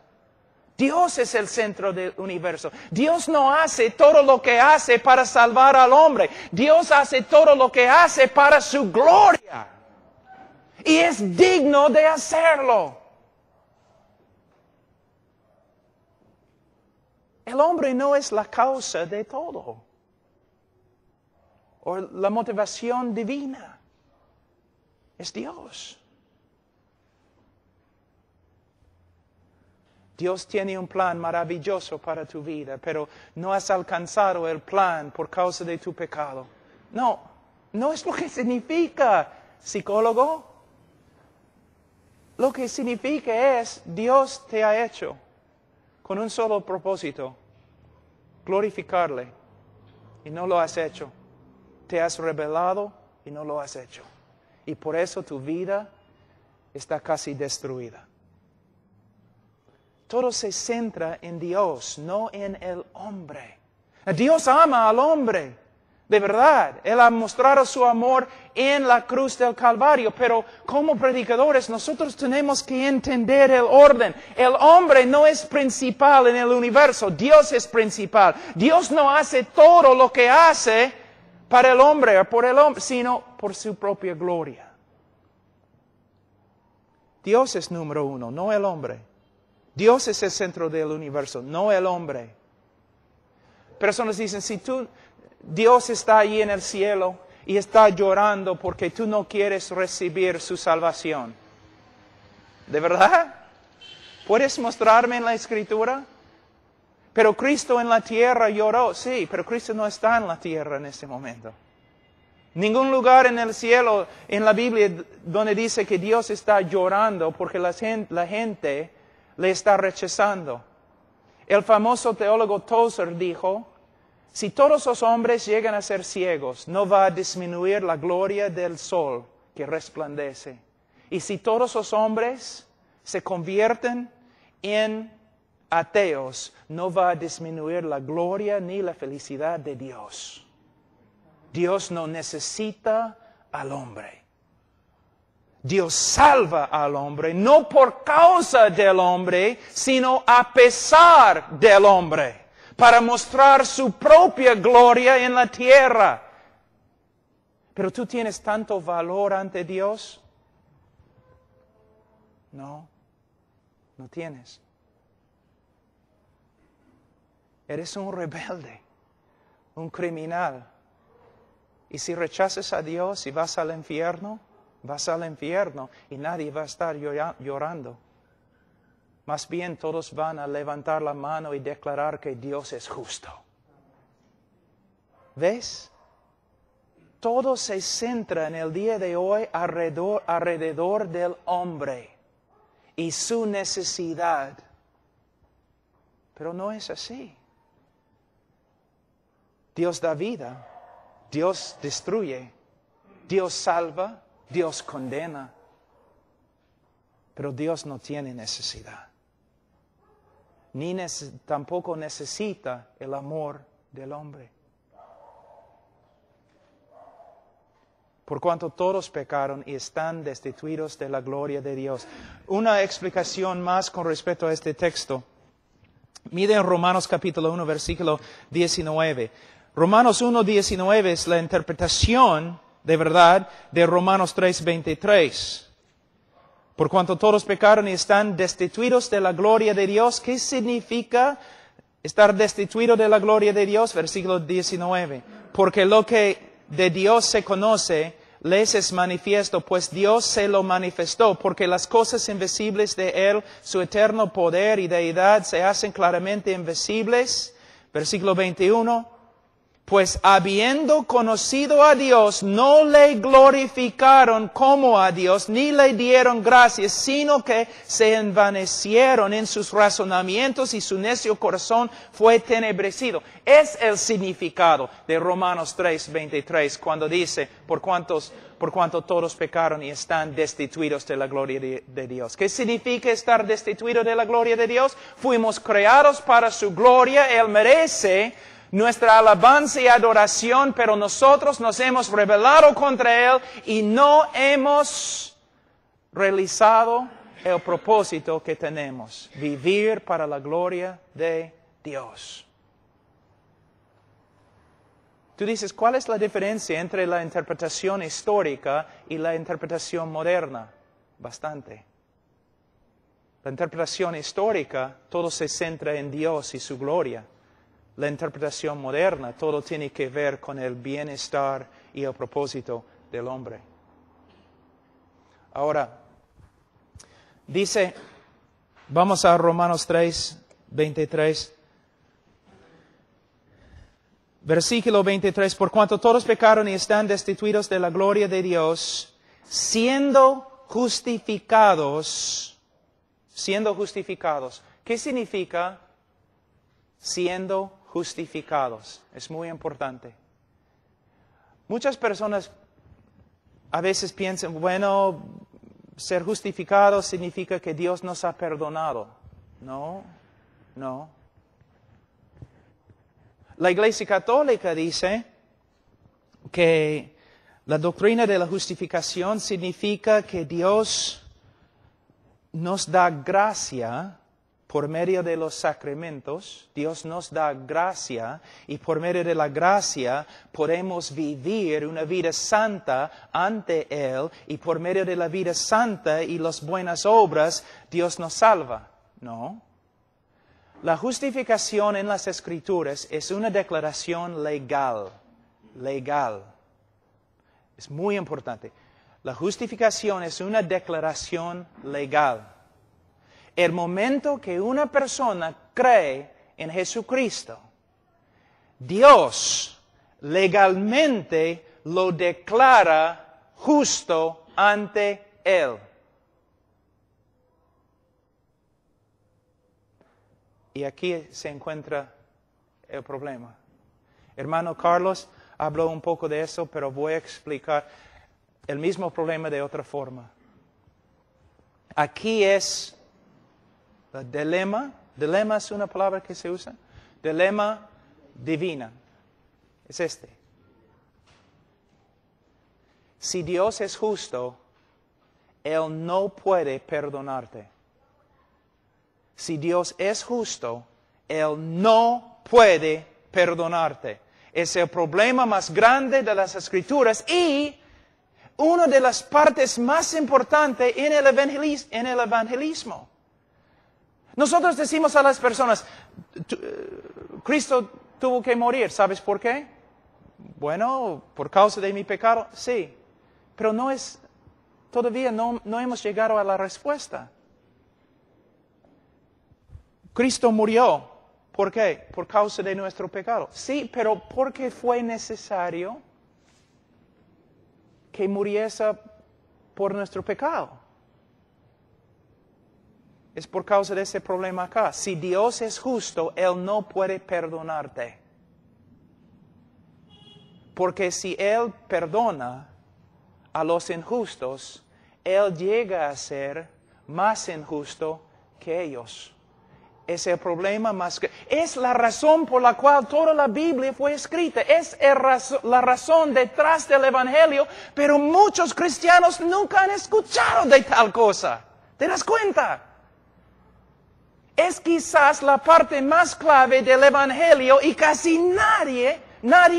Dios es el centro del universo. Dios no hace todo lo que hace para salvar al hombre. Dios hace todo lo que hace para su gloria. Y es digno de hacerlo. El hombre no es la causa de todo. O la motivación divina. Es Dios. Dios tiene un plan maravilloso para tu vida, pero no has alcanzado el plan por causa de tu pecado. No es lo que significa, psicólogo. Lo que significa es, Dios te ha hecho con un solo propósito, glorificarle, y no lo has hecho. Te has rebelado y no lo has hecho. Y por eso tu vida está casi destruida. Todo se centra en Dios, no en el hombre. Dios ama al hombre, de verdad. Él ha mostrado su amor en la cruz del Calvario, pero como predicadores nosotros tenemos que entender el orden. El hombre no es principal en el universo, Dios es principal. Dios no hace todo lo que hace para el hombre o por el hombre, sino por su propia gloria. Dios es número uno, no el hombre. Dios es el centro del universo, no el hombre. Personas dicen, si Dios está ahí en el cielo y está llorando porque tú no quieres recibir su salvación. ¿De verdad? ¿Puedes mostrarme en la Escritura? Pero Cristo en la tierra lloró. Sí, pero Cristo no está en la tierra en este momento. Ningún lugar en el cielo, en la Biblia, donde dice que Dios está llorando porque la gente le está rechazando. El famoso teólogo Tozer dijo, si todos los hombres llegan a ser ciegos, no va a disminuir la gloria del sol que resplandece. Y si todos los hombres se convierten en ateos, no va a disminuir la gloria ni la felicidad de Dios. Dios no necesita al hombre. Dios salva al hombre, no por causa del hombre, sino a pesar del hombre, para mostrar su propia gloria en la tierra. Pero tú tienes tanto valor ante Dios. No tienes. Eres un rebelde, un criminal. Y si rechazas a Dios y vas al infierno y nadie va a estar llorando. Más bien todos van a levantar la mano y declarar que Dios es justo. ¿Ves? Todo se centra en el día de hoy alrededor del hombre y su necesidad. Pero no es así. Dios da vida, Dios destruye, Dios salva, Dios condena. Pero Dios no tiene necesidad. Tampoco necesita el amor del hombre. Por cuanto todos pecaron y están destituidos de la gloria de Dios. Una explicación más con respecto a este texto. Miren Romanos capítulo 1, versículo 19. Romanos 1, 19 es la interpretación de verdad de Romanos 3, 23. Por cuanto todos pecaron y están destituidos de la gloria de Dios. ¿Qué significa estar destituido de la gloria de Dios? Versículo 19. Porque lo que de Dios se conoce, les es manifiesto, pues Dios se lo manifestó, porque las cosas invisibles de Él, su eterno poder y deidad, se hacen claramente invisibles. Versículo 21. Pues habiendo conocido a Dios, no le glorificaron como a Dios, ni le dieron gracias, sino que se envanecieron en sus razonamientos y su necio corazón fue tenebrecido. Es el significado de Romanos 3, 23, cuando dice, por cuanto todos pecaron y están destituidos de la gloria de Dios. ¿Qué significa estar destituidos de la gloria de Dios? Fuimos creados para su gloria, Él merece nuestra alabanza y adoración, pero nosotros nos hemos rebelado contra Él y no hemos realizado el propósito que tenemos, vivir para la gloria de Dios. Tú dices, ¿cuál es la diferencia entre la interpretación histórica y la interpretación moderna? Bastante. La interpretación histórica, todo se centra en Dios y su gloria. La interpretación moderna, todo tiene que ver con el bienestar y el propósito del hombre. Ahora, dice, vamos a Romanos 3, 23. Versículo 23, por cuanto todos pecaron y están destituidos de la gloria de Dios, siendo justificados. ¿Qué significa siendo justificados? Es muy importante. Muchas personas a veces piensan, bueno, ser justificados significa que Dios nos ha perdonado. No. La Iglesia Católica dice que la doctrina de la justificación significa que Dios nos da gracia por medio de los sacramentos. Dios nos da gracia y por medio de la gracia podemos vivir una vida santa ante Él y por medio de la vida santa y las buenas obras Dios nos salva. No. La justificación en las Escrituras es una declaración legal. Es muy importante. La justificación es una declaración legal. El momento que una persona cree en Jesucristo, Dios legalmente lo declara justo ante Él. Y aquí se encuentra el problema. Hermano Carlos habló un poco de eso, pero voy a explicar el mismo problema de otra forma. Aquí es el dilema. Dilema es una palabra que se usa. Dilema divina. Es este. Si Dios es justo, Él no puede perdonarte. Si Dios es justo, Él no puede perdonarte. Es el problema más grande de las Escrituras y una de las partes más importantes en el evangelismo. Nosotros decimos a las personas, Cristo tuvo que morir. ¿Sabes por qué? Bueno, por causa de mi pecado, sí. Pero todavía no hemos llegado a la respuesta. Cristo murió. ¿Por qué? Por causa de nuestro pecado. Sí, pero ¿por qué fue necesario que muriese por nuestro pecado? Es por causa de ese problema acá. Si Dios es justo, Él no puede perdonarte. Porque si Él perdona a los injustos, Él llega a ser más injusto que ellos. Es el problema más grande. Es la razón por la cual toda la Biblia fue escrita. Es la razón detrás del Evangelio, pero muchos cristianos nunca han escuchado de tal cosa. ¿Te das cuenta? Es quizás la parte más clave del Evangelio y casi nadie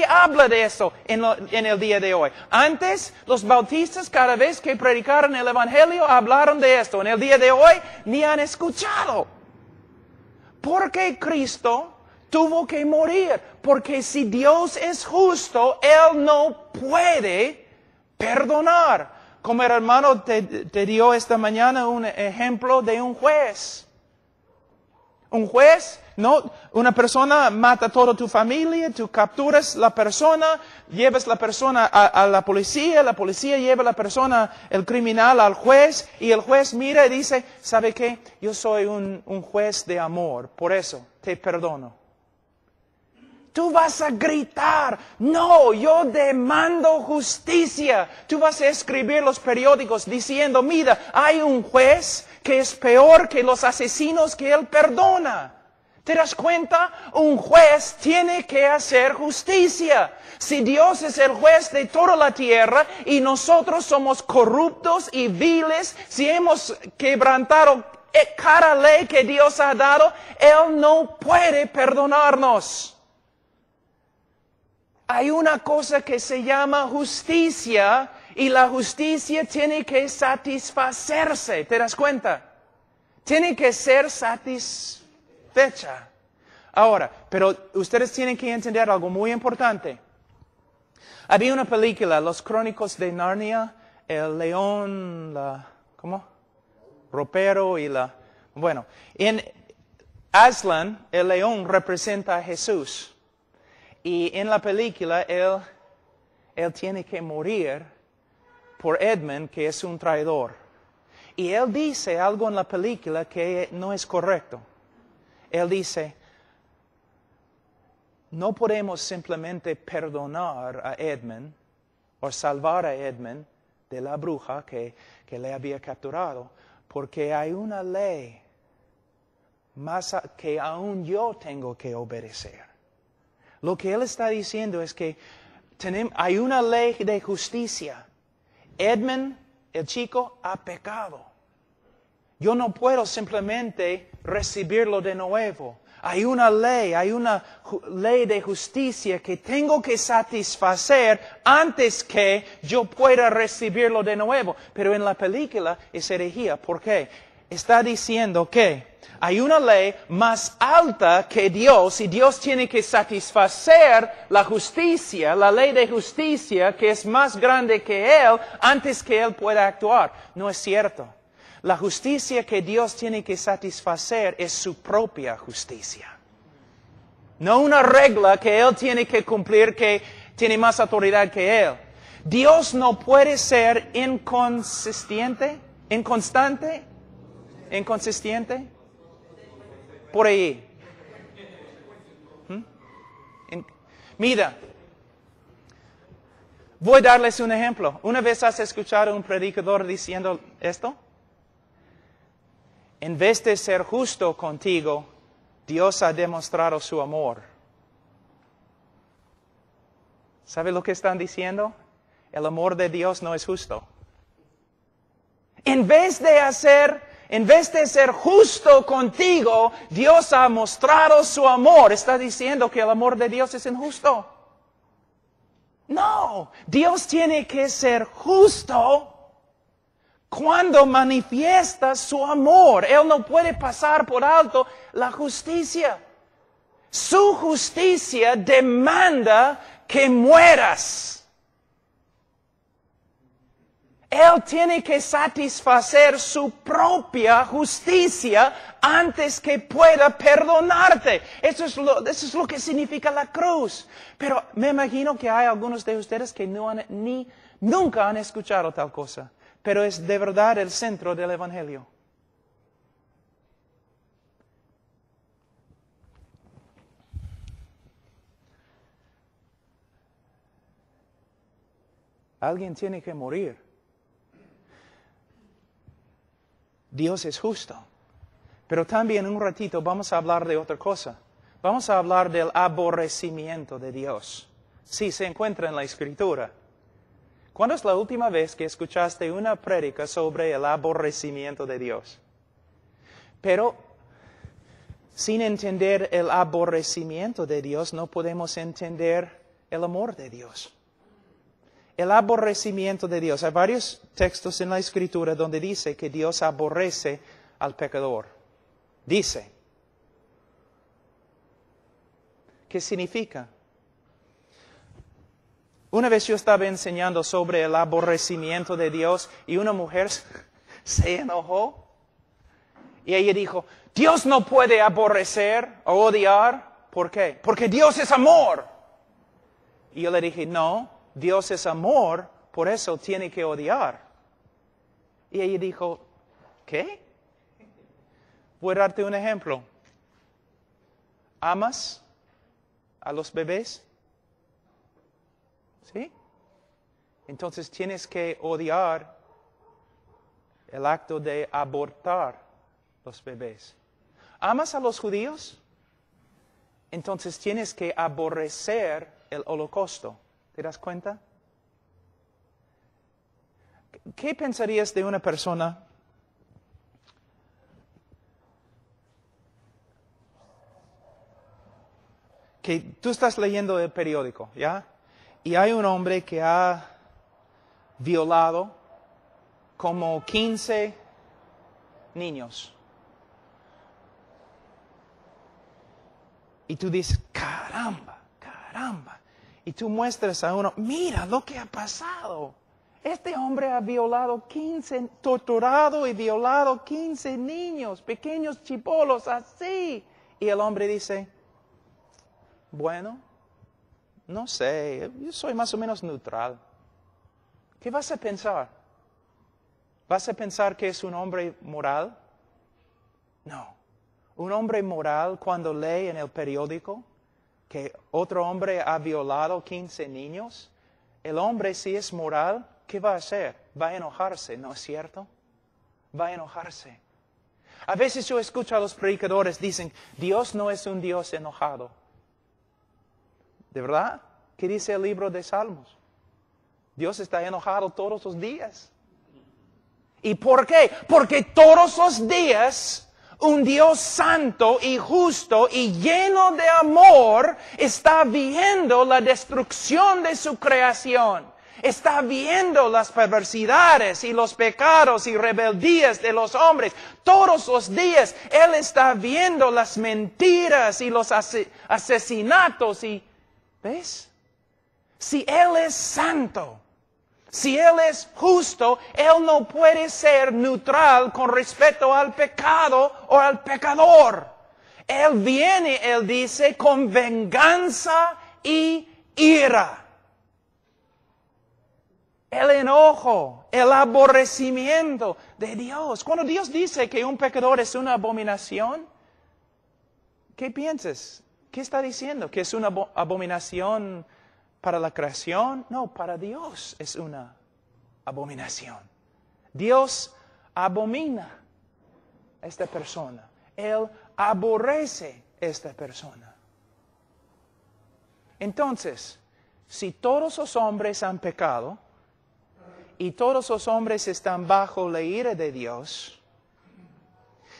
habla de eso en el día de hoy. Antes, los bautistas cada vez que predicaron el Evangelio hablaron de esto. En el día de hoy ni han escuchado. Porque Cristo tuvo que morir. Porque si Dios es justo, Él no puede perdonar. Como el hermano te dio esta mañana un ejemplo de un juez. Un juez, no, una persona mata a toda tu familia, tú capturas la persona, llevas la persona a la policía lleva la persona, el criminal, al juez, y el juez mira y dice, ¿sabe qué? Yo soy un juez de amor, por eso te perdono. Tú vas a gritar, no, yo demando justicia. Tú vas a escribir los periódicos diciendo, mira, hay un juez que es peor que los asesinos que él perdona. ¿Te das cuenta? Un juez tiene que hacer justicia. Si Dios es el juez de toda la tierra y nosotros somos corruptos y viles, si hemos quebrantado cada ley que Dios ha dado, Él no puede perdonarnos. Hay una cosa que se llama justicia y la justicia tiene que satisfacerse. ¿Te das cuenta? Tiene que ser satisfecha. Ahora, pero ustedes tienen que entender algo muy importante. Había una película, Los Crónicos de Narnia, el león, ropero y bueno, en Aslan, el león representa a Jesús. Y en la película, él tiene que morir por Edmund, que es un traidor. Y él dice algo en la película que no es correcto. Él dice, no podemos simplemente perdonar a Edmund o salvar a Edmund de la bruja que le había capturado, porque hay una ley más que aún yo tengo que obedecer. Lo que él está diciendo es que hay una ley de justicia. Edmund, el chico, ha pecado. Yo no puedo simplemente recibirlo de nuevo. Hay una ley de justicia que tengo que satisfacer antes que yo pueda recibirlo de nuevo. Pero en la película es herejía. ¿Por qué? Está diciendo que hay una ley más alta que Dios y Dios tiene que satisfacer la justicia, la ley de justicia que es más grande que Él antes que Él pueda actuar. No es cierto. La justicia que Dios tiene que satisfacer es su propia justicia. No una regla que Él tiene que cumplir que tiene más autoridad que Él. Dios no puede ser inconsistente. Por ahí. Mira, voy a darles un ejemplo. ¿Una vez has escuchado a un predicador diciendo esto? En vez de ser justo contigo, Dios ha demostrado su amor. ¿Sabe lo que están diciendo? El amor de Dios no es justo. En vez de ser justo contigo, Dios ha mostrado su amor. Está diciendo que el amor de Dios es injusto. No, Dios tiene que ser justo cuando manifiesta su amor. Él no puede pasar por alto la justicia. Su justicia demanda que mueras. Él tiene que satisfacer su propia justicia antes que pueda perdonarte. Eso es lo que significa la cruz. Pero me imagino que hay algunos de ustedes que nunca han escuchado tal cosa. Pero es de verdad el centro del Evangelio. Alguien tiene que morir. Dios es justo. Pero también en un ratito vamos a hablar de otra cosa. Vamos a hablar del aborrecimiento de Dios. Sí, se encuentra en la Escritura. ¿Cuándo es la última vez que escuchaste una prédica sobre el aborrecimiento de Dios? Pero sin entender el aborrecimiento de Dios no podemos entender el amor de Dios. El aborrecimiento de Dios. Hay varios textos en la Escritura donde dice que Dios aborrece al pecador. Dice. ¿Qué significa? Una vez yo estaba enseñando sobre el aborrecimiento de Dios y una mujer se enojó. Y ella dijo, Dios no puede aborrecer o odiar. ¿Por qué? Porque Dios es amor. Y yo le dije, no. Dios es amor, por eso tiene que odiar. Y ella dijo, ¿qué? Voy a darte un ejemplo. ¿Amas a los bebés? ¿Sí? Entonces tienes que odiar el acto de abortar los bebés. ¿Amas a los judíos? Entonces tienes que aborrecer el holocausto. ¿Te das cuenta? ¿Qué pensarías de una persona que tú estás leyendo el periódico, ¿ya? Y hay un hombre que ha violado como 15 niños. Y tú dices, caramba, caramba. Y tú muestras a uno, mira lo que ha pasado. Este hombre ha torturado y violado 15 niños, pequeños chibolos, así. Y el hombre dice, bueno, no sé, yo soy más o menos neutral. ¿Qué vas a pensar? ¿Vas a pensar que es un hombre moral? No. Un hombre moral cuando lee en el periódico que otro hombre ha violado 15 niños, el hombre si es moral, ¿qué va a hacer? Va a enojarse, ¿no es cierto? Va a enojarse. A veces yo escucho a los predicadores dicen, Dios no es un Dios enojado. ¿De verdad? ¿Qué dice el libro de Salmos? Dios está enojado todos los días. ¿Y por qué? Porque todos los días un Dios santo y justo y lleno de amor está viendo la destrucción de su creación. Está viendo las perversidades y los pecados y rebeldías de los hombres. Todos los días Él está viendo las mentiras y los asesinatos. ¿Ves? Si Él es santo, si Él es justo, Él no puede ser neutral con respecto al pecado o al pecador. Él viene, Él dice, con venganza y ira. El enojo, el aborrecimiento de Dios. Cuando Dios dice que un pecador es una abominación, ¿qué piensas? ¿Qué está diciendo? ¿Que es una abominación para la creación? No, para Dios es una abominación. Dios abomina a esta persona. Él aborrece a esta persona. Entonces, si todos los hombres han pecado y todos los hombres están bajo la ira de Dios,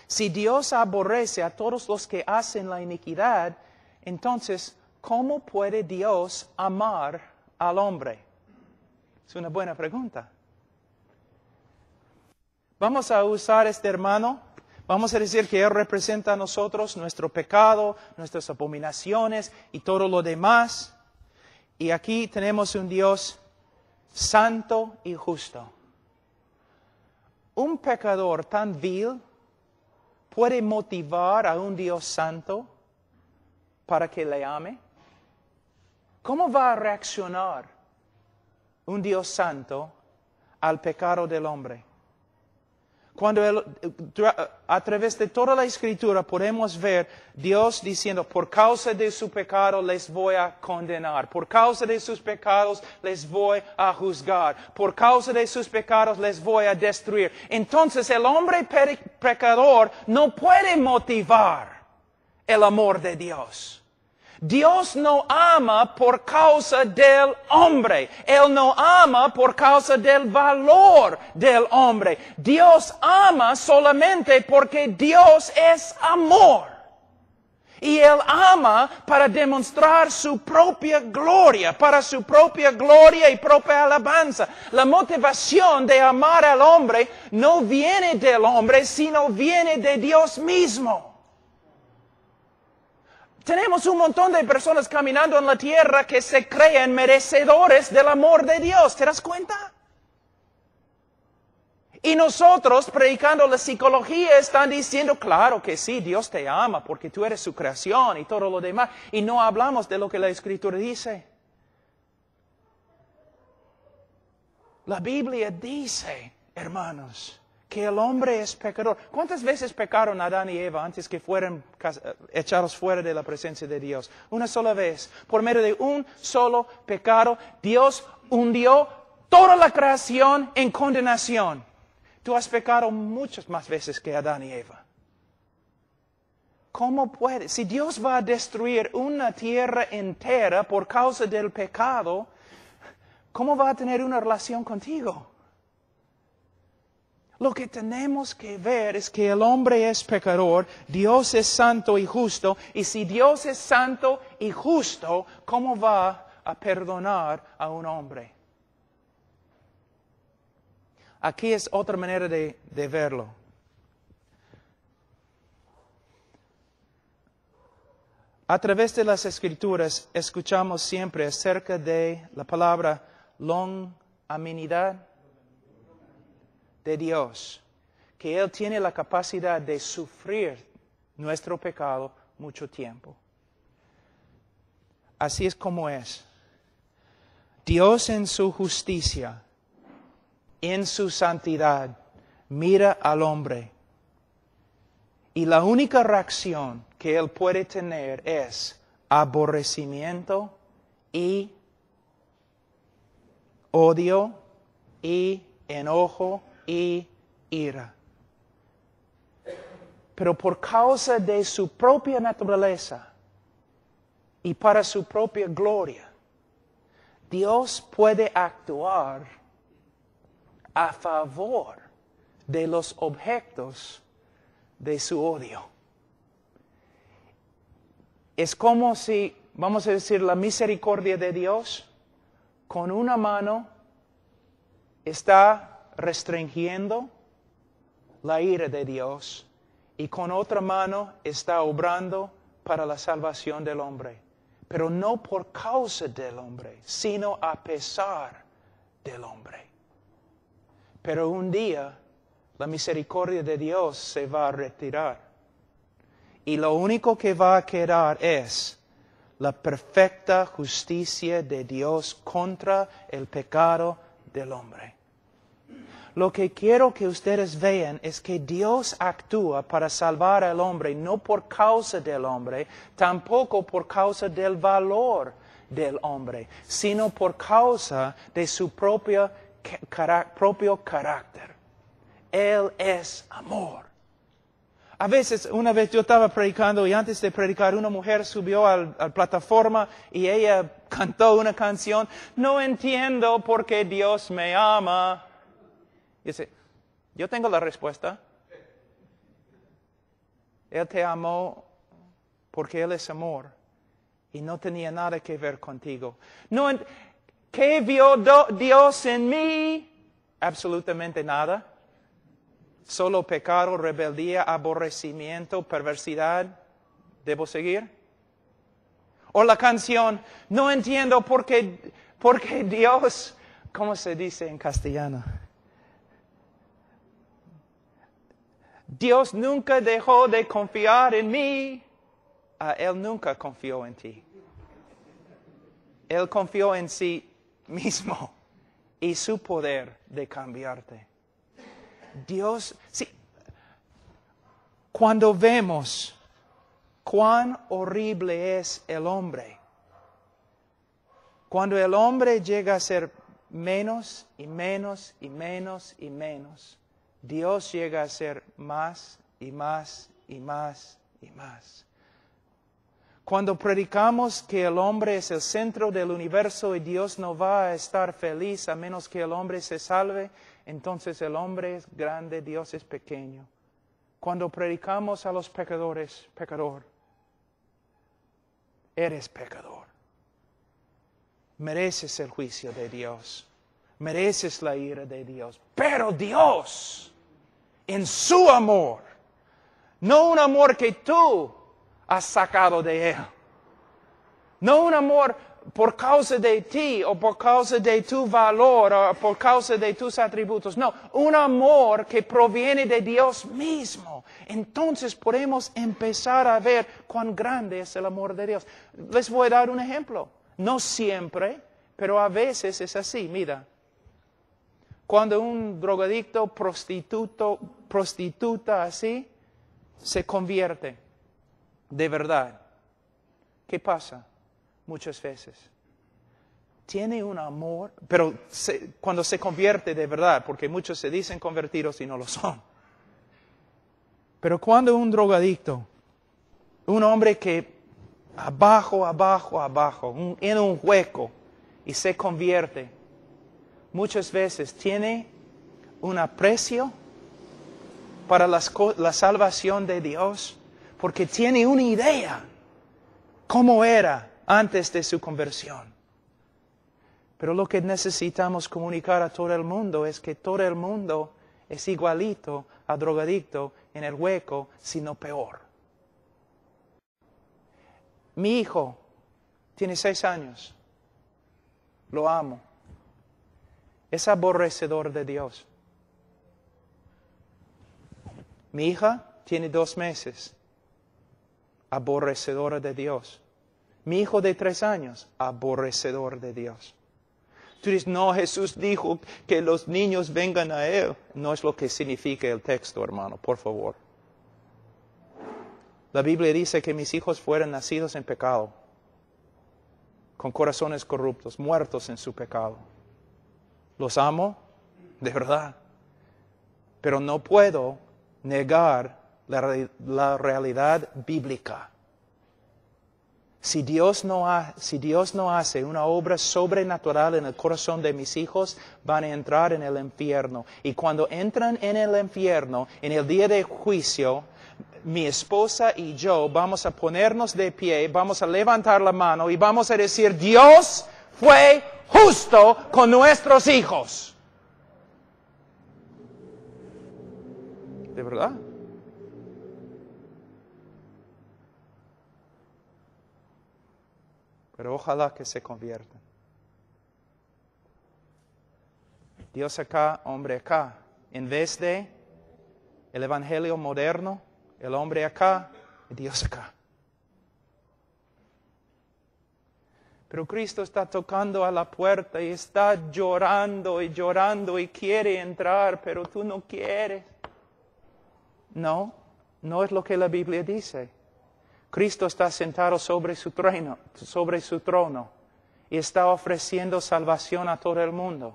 si Dios aborrece a todos los que hacen la iniquidad, entonces, ¿cómo puede Dios amar al hombre? Es una buena pregunta. Vamos a usar este hermano Vamos a decir que Él representa a nosotros nuestro pecado, nuestras abominaciones y todo lo demás. Y aquí tenemos un Dios santo y justo. Un pecador tan vil puede motivar a un Dios santo para que le ame. ¿Cómo va a reaccionar un Dios santo al pecado del hombre? Cuando a través de toda la Escritura podemos ver Dios diciendo, por causa de su pecado les voy a condenar, por causa de sus pecados les voy a juzgar, por causa de sus pecados les voy a destruir. Entonces el hombre pecador no puede motivar el amor de Dios. Dios no ama por causa del hombre. Él no ama por causa del valor del hombre. Dios ama solamente porque Dios es amor. Y Él ama para demostrar su propia gloria, para su propia gloria y propia alabanza. La motivación de amar al hombre no viene del hombre, sino viene de Dios mismo. Tenemos un montón de personas caminando en la tierra que se creen merecedores del amor de Dios. ¿Te das cuenta? Y nosotros, predicando la psicología, están diciendo, claro que sí, Dios te ama porque tú eres su creación y todo lo demás. Y no hablamos de lo que la Escritura dice. La Biblia dice, hermanos, que el hombre es pecador. ¿Cuántas veces pecaron Adán y Eva antes que fueran echados fuera de la presencia de Dios? Una sola vez. Por medio de un solo pecado, Dios hundió toda la creación en condenación. Tú has pecado muchas más veces que Adán y Eva. ¿Cómo puede? Si Dios va a destruir una tierra entera por causa del pecado, ¿cómo va a tener una relación contigo? Lo que tenemos que ver es que el hombre es pecador, Dios es santo y justo, y si Dios es santo y justo, ¿cómo va a perdonar a un hombre? Aquí es otra manera de verlo. A través de las Escrituras escuchamos siempre acerca de la palabra longanimidad de Dios, que Él tiene la capacidad de sufrir nuestro pecado mucho tiempo. Así es como es. Dios en su justicia, en su santidad, mira al hombre. Y la única reacción que Él puede tener es aborrecimiento y odio y enojo y ira. Pero por causa de su propia naturaleza y para su propia gloria, Dios puede actuar a favor de los objetos de su odio. Es como si, vamos a decir, la misericordia de Dios con una mano está restringiendo la ira de Dios y con otra mano está obrando para la salvación del hombre. Pero no por causa del hombre, sino a pesar del hombre. Pero un día la misericordia de Dios se va a retirar. Y lo único que va a quedar es la perfecta justicia de Dios contra el pecado del hombre. Lo que quiero que ustedes vean es que Dios actúa para salvar al hombre, no por causa del hombre, tampoco por causa del valor del hombre, sino por causa de su propio carácter. Él es amor. A veces, una vez yo estaba predicando y antes de predicar una mujer subió a la plataforma y ella cantó una canción, no entiendo por qué Dios me ama. Y dice, yo tengo la respuesta. Él te amó porque Él es amor y no tenía nada que ver contigo. No, ¿qué vio Dios en mí? Absolutamente nada. Solo pecado, rebeldía, aborrecimiento, perversidad. ¿Debo seguir? O la canción, no entiendo por qué Dios, ¿cómo se dice en castellano? Dios nunca dejó de confiar en mí. Él nunca confió en ti. Él confió en sí mismo y su poder de cambiarte. Dios, sí, cuando vemos cuán horrible es el hombre, cuando el hombre llega a ser menos y menos y menos y menos, Dios llega a ser más y más y más y más. Cuando predicamos que el hombre es el centro del universo y Dios no va a estar feliz a menos que el hombre se salve, entonces el hombre es grande, Dios es pequeño. Cuando predicamos a los pecadores, pecador, eres pecador. Mereces el juicio de Dios. Mereces la ira de Dios. Pero Dios, en su amor, no un amor que tú has sacado de Él. No un amor por causa de ti o por causa de tu valor o por causa de tus atributos. No, un amor que proviene de Dios mismo. Entonces podemos empezar a ver cuán grande es el amor de Dios. Les voy a dar un ejemplo. No siempre, pero a veces es así. Mira, cuando un drogadicto, prostituta así, se convierte de verdad, ¿qué pasa? Muchas veces tiene un amor, pero cuando se convierte de verdad, porque muchos se dicen convertidos y no lo son. Pero cuando un drogadicto, un hombre que abajo, en un hueco y se convierte, muchas veces tiene un aprecio para la salvación de Dios, porque tiene una idea cómo era antes de su conversión. Pero lo que necesitamos comunicar a todo el mundo es que todo el mundo es igualito a drogadicto en el hueco, sino peor. Mi hijo tiene 6 años. Lo amo. Es aborrecedor de Dios. Mi hija tiene 2 meses. Aborrecedora de Dios. Mi hijo de 3 años, aborrecedor de Dios. Tú dices, no, Jesús dijo que los niños vengan a Él. No es lo que significa el texto, hermano, por favor. La Biblia dice que mis hijos fueron nacidos en pecado, con corazones corruptos, muertos en su pecado. Los amo, de verdad, pero no puedo negar la realidad bíblica. Si Dios no hace una obra sobrenatural en el corazón de mis hijos, van a entrar en el infierno. Y cuando entran en el infierno, en el día de juicio, mi esposa y yo vamos a ponernos de pie, vamos a levantar la mano y vamos a decir, Dios fue justo con nuestros hijos. ¿De verdad? Pero ojalá que se conviertan. Dios acá, hombre acá. En vez de el evangelio moderno, el hombre acá y Dios acá. Pero Cristo está tocando a la puerta y está llorando y quiere entrar, pero tú no quieres. No, no es lo que la Biblia dice. Cristo está sentado sobre su trono y está ofreciendo salvación a todo el mundo.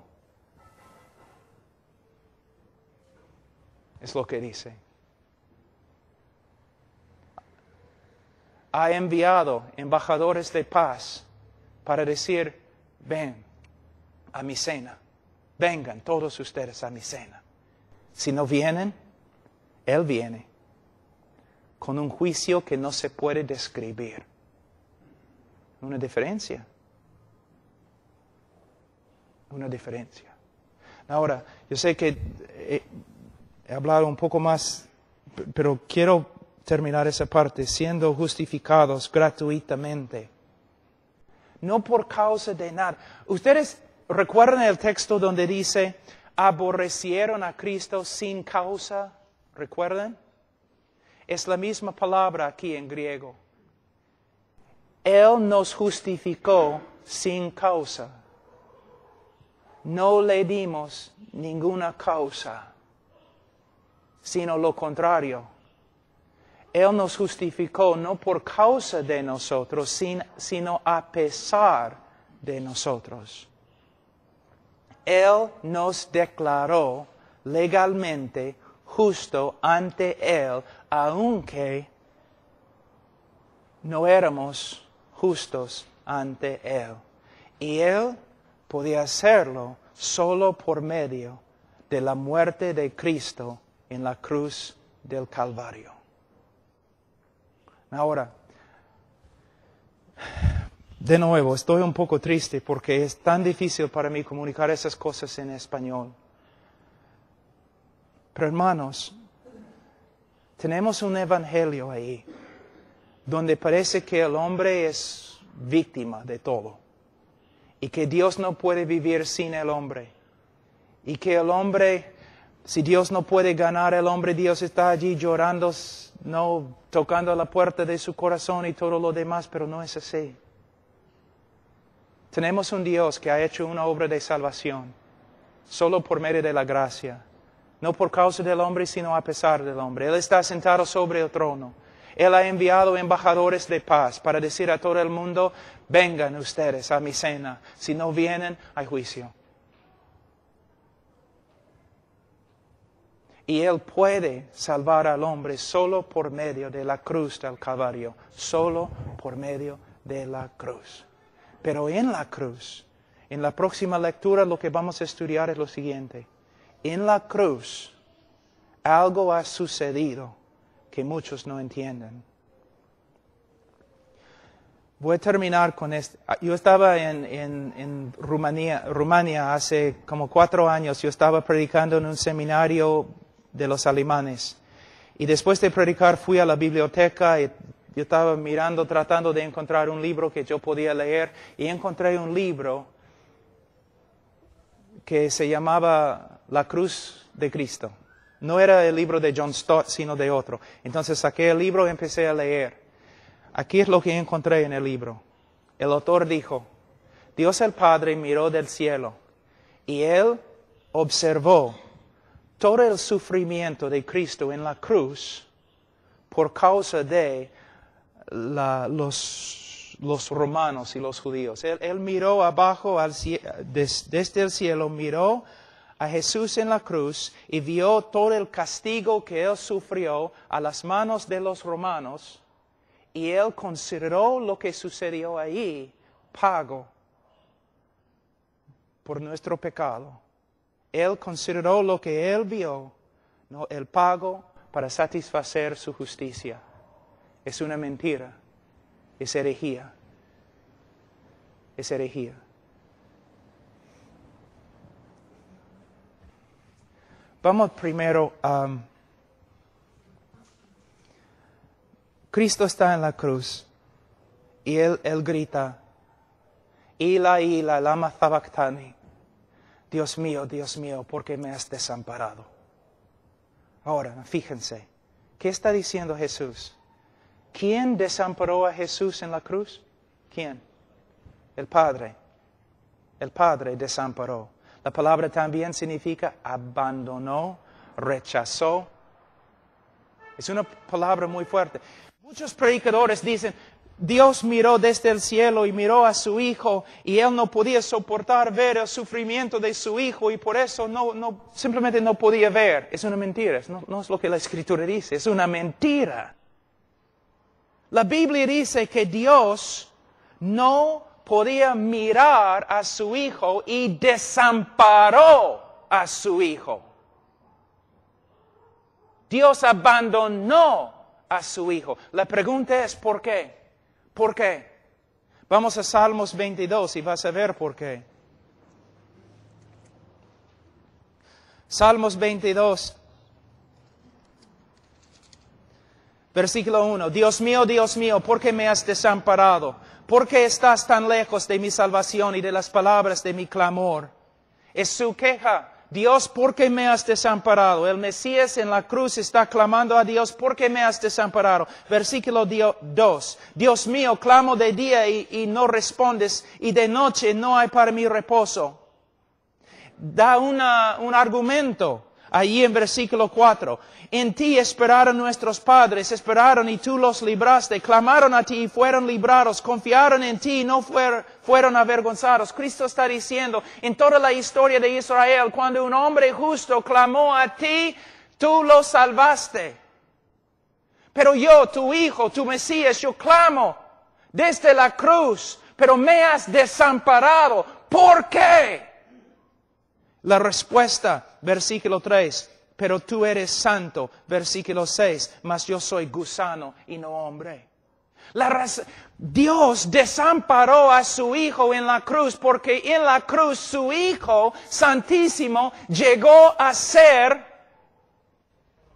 Es lo que dice. Ha enviado embajadores de paz para decir, ven a mi cena. Vengan todos ustedes a mi cena. Si no vienen, Él viene con un juicio que no se puede describir. Una diferencia. Una diferencia. Ahora, yo sé que he hablado un poco más, pero quiero terminar esa parte, siendo justificados gratuitamente. No por causa de nada. Ustedes recuerdan el texto donde dice, aborrecieron a Cristo sin causa. ¿Recuerdan? Es la misma palabra aquí en griego. Él nos justificó sin causa. No le dimos ninguna causa, sino lo contrario. Él nos justificó no por causa de nosotros, sino a pesar de nosotros. Él nos declaró legalmente justo ante Él, aunque no éramos justos ante Él. Y Él podía hacerlo solo por medio de la muerte de Cristo en la cruz del Calvario. Ahora, de nuevo, estoy un poco triste porque es tan difícil para mí comunicar esas cosas en español. Pero hermanos, tenemos un evangelio ahí, donde parece que el hombre es víctima de todo, y que Dios no puede vivir sin el hombre, y que el hombre, si Dios no puede ganar el hombre, Dios está allí llorando, no tocando la puerta de su corazón y todo lo demás, pero no es así. Tenemos un Dios que ha hecho una obra de salvación, solo por medio de la gracia. No por causa del hombre, sino a pesar del hombre. Él está sentado sobre el trono. Él ha enviado embajadores de paz para decir a todo el mundo, vengan ustedes a mi cena. Si no vienen, hay juicio. Y Él puede salvar al hombre solo por medio de la cruz del Calvario. Solo por medio de la cruz. Pero en la cruz, en la próxima lectura lo que vamos a estudiar es lo siguiente. En la cruz, algo ha sucedido que muchos no entienden. Voy a terminar con esto. Yo estaba en Rumania hace como 4 años. Yo estaba predicando en un seminario de los alemanes. Y después de predicar fui a la biblioteca y yo estaba mirando, tratando de encontrar un libro que yo podía leer. Y encontré un libro que se llamaba La Cruz de Cristo. No era el libro de John Stott, sino de otro. Entonces saqué el libro y empecé a leer. Aquí es lo que encontré en el libro. El autor dijo, Dios el Padre miró del cielo y Él observó todo el sufrimiento de Cristo en la cruz por causa de los romanos y los judíos. Él miró abajo, desde el cielo, miró a Jesús en la cruz y vio todo el castigo que Él sufrió a las manos de los romanos. Y Él consideró lo que sucedió ahí, pago por nuestro pecado. Él consideró lo que Él vio, ¿no? El pago para satisfacer su justicia. Es una mentira, es herejía. Es herejía. Vamos primero a... Cristo está en la cruz y Él grita, Ila, Ila, lama sabactani. Dios mío, ¿por qué me has desamparado? Ahora, fíjense, ¿qué está diciendo Jesús? ¿Quién desamparó a Jesús en la cruz? ¿Quién? El Padre. El Padre desamparó. La palabra también significa abandonó, rechazó. Es una palabra muy fuerte. Muchos predicadores dicen, Dios miró desde el cielo y miró a su Hijo y Él no podía soportar ver el sufrimiento de su Hijo y por eso simplemente no podía ver. Es una mentira, no es lo que la Escritura dice, es una mentira. La Biblia dice que Dios no podía mirar a su Hijo y desamparó a su Hijo. Dios abandonó a su Hijo. La pregunta es ¿por qué? ¿Por qué? Vamos a Salmos 22 y vas a ver por qué. Salmos 22. Versículo 1. Dios mío, ¿por qué me has desamparado? ¿Por qué estás tan lejos de mi salvación y de las palabras de mi clamor? Es su queja. Dios, ¿por qué me has desamparado? El Mesías en la cruz está clamando a Dios, ¿por qué me has desamparado? Versículo 2. Dios mío, clamo de día y no respondes, y de noche no hay para mí reposo. Da un argumento ahí en versículo 4. En ti esperaron nuestros padres, esperaron y tú los libraste, clamaron a ti y fueron librados, confiaron en ti y no fueron avergonzados. Cristo está diciendo, en toda la historia de Israel, cuando un hombre justo clamó a ti, tú lo salvaste. Pero yo, tu hijo, tu Mesías, yo clamo desde la cruz, pero me has desamparado. ¿Por qué? La respuesta, versículo 3, pero tú eres santo, versículo 6, mas yo soy gusano y no hombre. Dios desamparó a su Hijo en la cruz porque en la cruz su Hijo Santísimo llegó a ser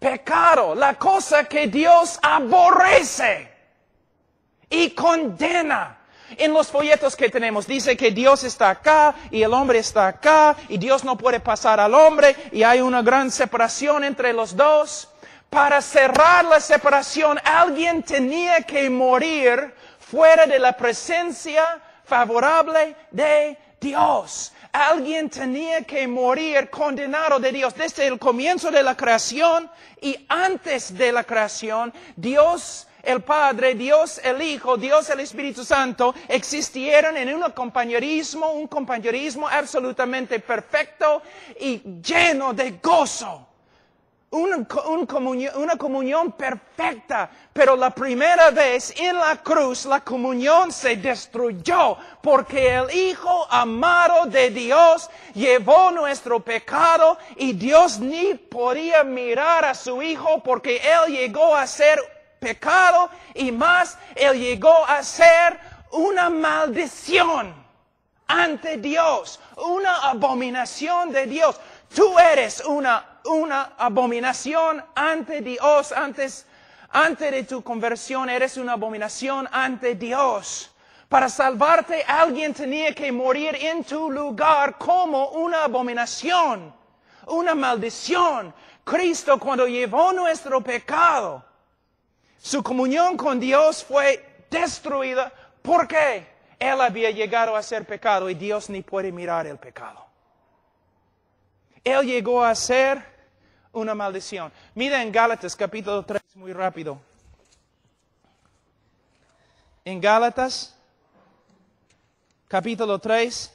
pecado, la cosa que Dios aborrece y condena. En los folletos que tenemos dice que Dios está acá y el hombre está acá y Dios no puede pasar al hombre y hay una gran separación entre los dos. Para cerrar la separación, alguien tenía que morir fuera de la presencia favorable de Dios. Alguien tenía que morir condenado de Dios. Desde el comienzo de la creación y antes de la creación, Dios el Padre, Dios el Hijo, Dios el Espíritu Santo existieron en un compañerismo absolutamente perfecto y lleno de gozo. Una comunión perfecta, pero la primera vez en la cruz la comunión se destruyó porque el Hijo amado de Dios llevó nuestro pecado y Dios ni podía mirar a su Hijo porque Él llegó a ser pecado y más, Él llegó a ser una maldición ante Dios, una abominación de Dios. Tú eres una abominación ante Dios, antes de tu conversión eres una abominación ante Dios. Para salvarte alguien tenía que morir en tu lugar como una abominación, una maldición. Cristo cuando llevó nuestro pecado, su comunión con Dios fue destruida porque Él había llegado a ser pecado y Dios ni puede mirar el pecado. Él llegó a ser una maldición. Mira en Gálatas capítulo 3 muy rápido. En Gálatas capítulo 3,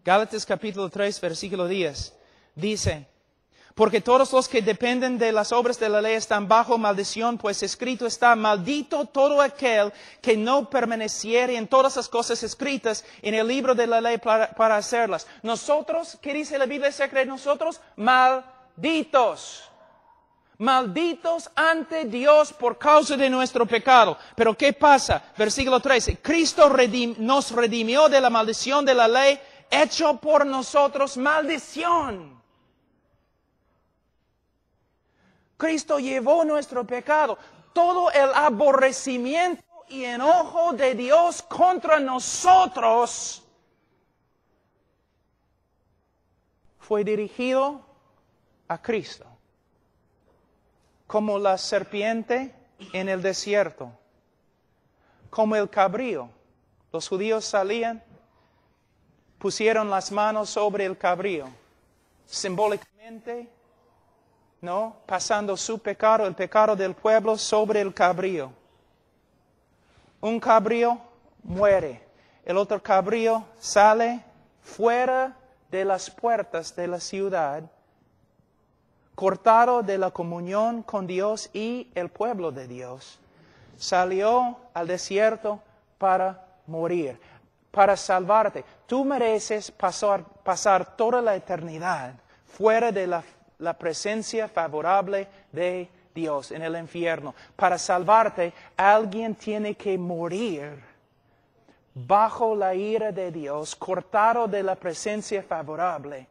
Gálatas capítulo 3, versículo 10, dice, porque todos los que dependen de las obras de la ley están bajo maldición, pues escrito está, maldito todo aquel que no permaneciere en todas las cosas escritas en el libro de la ley para hacerlas. Nosotros, ¿qué dice la Biblia secreta? Nosotros, malditos. Malditos ante Dios por causa de nuestro pecado. Pero ¿qué pasa? Versículo 13, Cristo nos redimió de la maldición de la ley, hecho por nosotros maldición. Cristo llevó nuestro pecado. Todo el aborrecimiento y enojo de Dios contra nosotros fue dirigido a Cristo. Como la serpiente en el desierto. Como el cabrío. Los judíos salían, pusieron las manos sobre el cabrío. Simbólicamente, ¿no? Pasando su pecado, el pecado del pueblo, sobre el cabrío. Un cabrío muere. El otro cabrío sale fuera de las puertas de la ciudad, cortado de la comunión con Dios y el pueblo de Dios. Salió al desierto para morir, para salvarte. Tú mereces pasar toda la eternidad fuera de la presencia favorable de Dios en el infierno. Para salvarte, alguien tiene que morir bajo la ira de Dios, cortado de la presencia favorable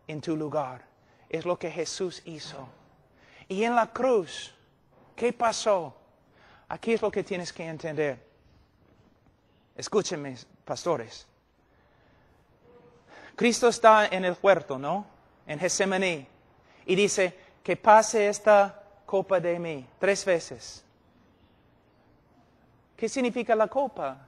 en tu lugar. Es lo que Jesús hizo. Y en la cruz, ¿qué pasó? Aquí es lo que tienes que entender. Escúchenme, pastores. Cristo está en el huerto, ¿no? En Getsemaní. Y dice, que pase esta copa de mí 3 veces. ¿Qué significa la copa?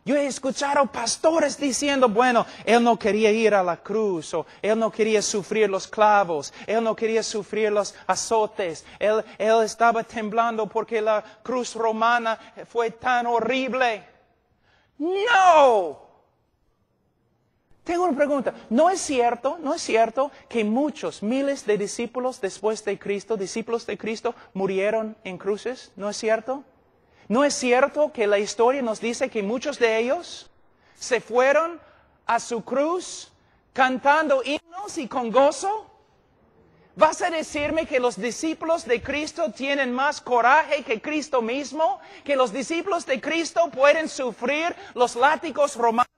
Yo he escuchado pastores diciendo, bueno, Él no quería ir a la cruz, o Él no quería sufrir los clavos, Él no quería sufrir los azotes, Él estaba temblando porque la cruz romana fue tan horrible. ¡No! Tengo una pregunta. ¿No es cierto que muchos, miles de discípulos después de Cristo, discípulos de Cristo, murieron en cruces? ¿No es cierto? ¿No es cierto que la historia nos dice que muchos de ellos se fueron a su cruz cantando himnos y con gozo? ¿Vas a decirme que los discípulos de Cristo tienen más coraje que Cristo mismo? ¿Que los discípulos de Cristo pueden sufrir los látigos romanos?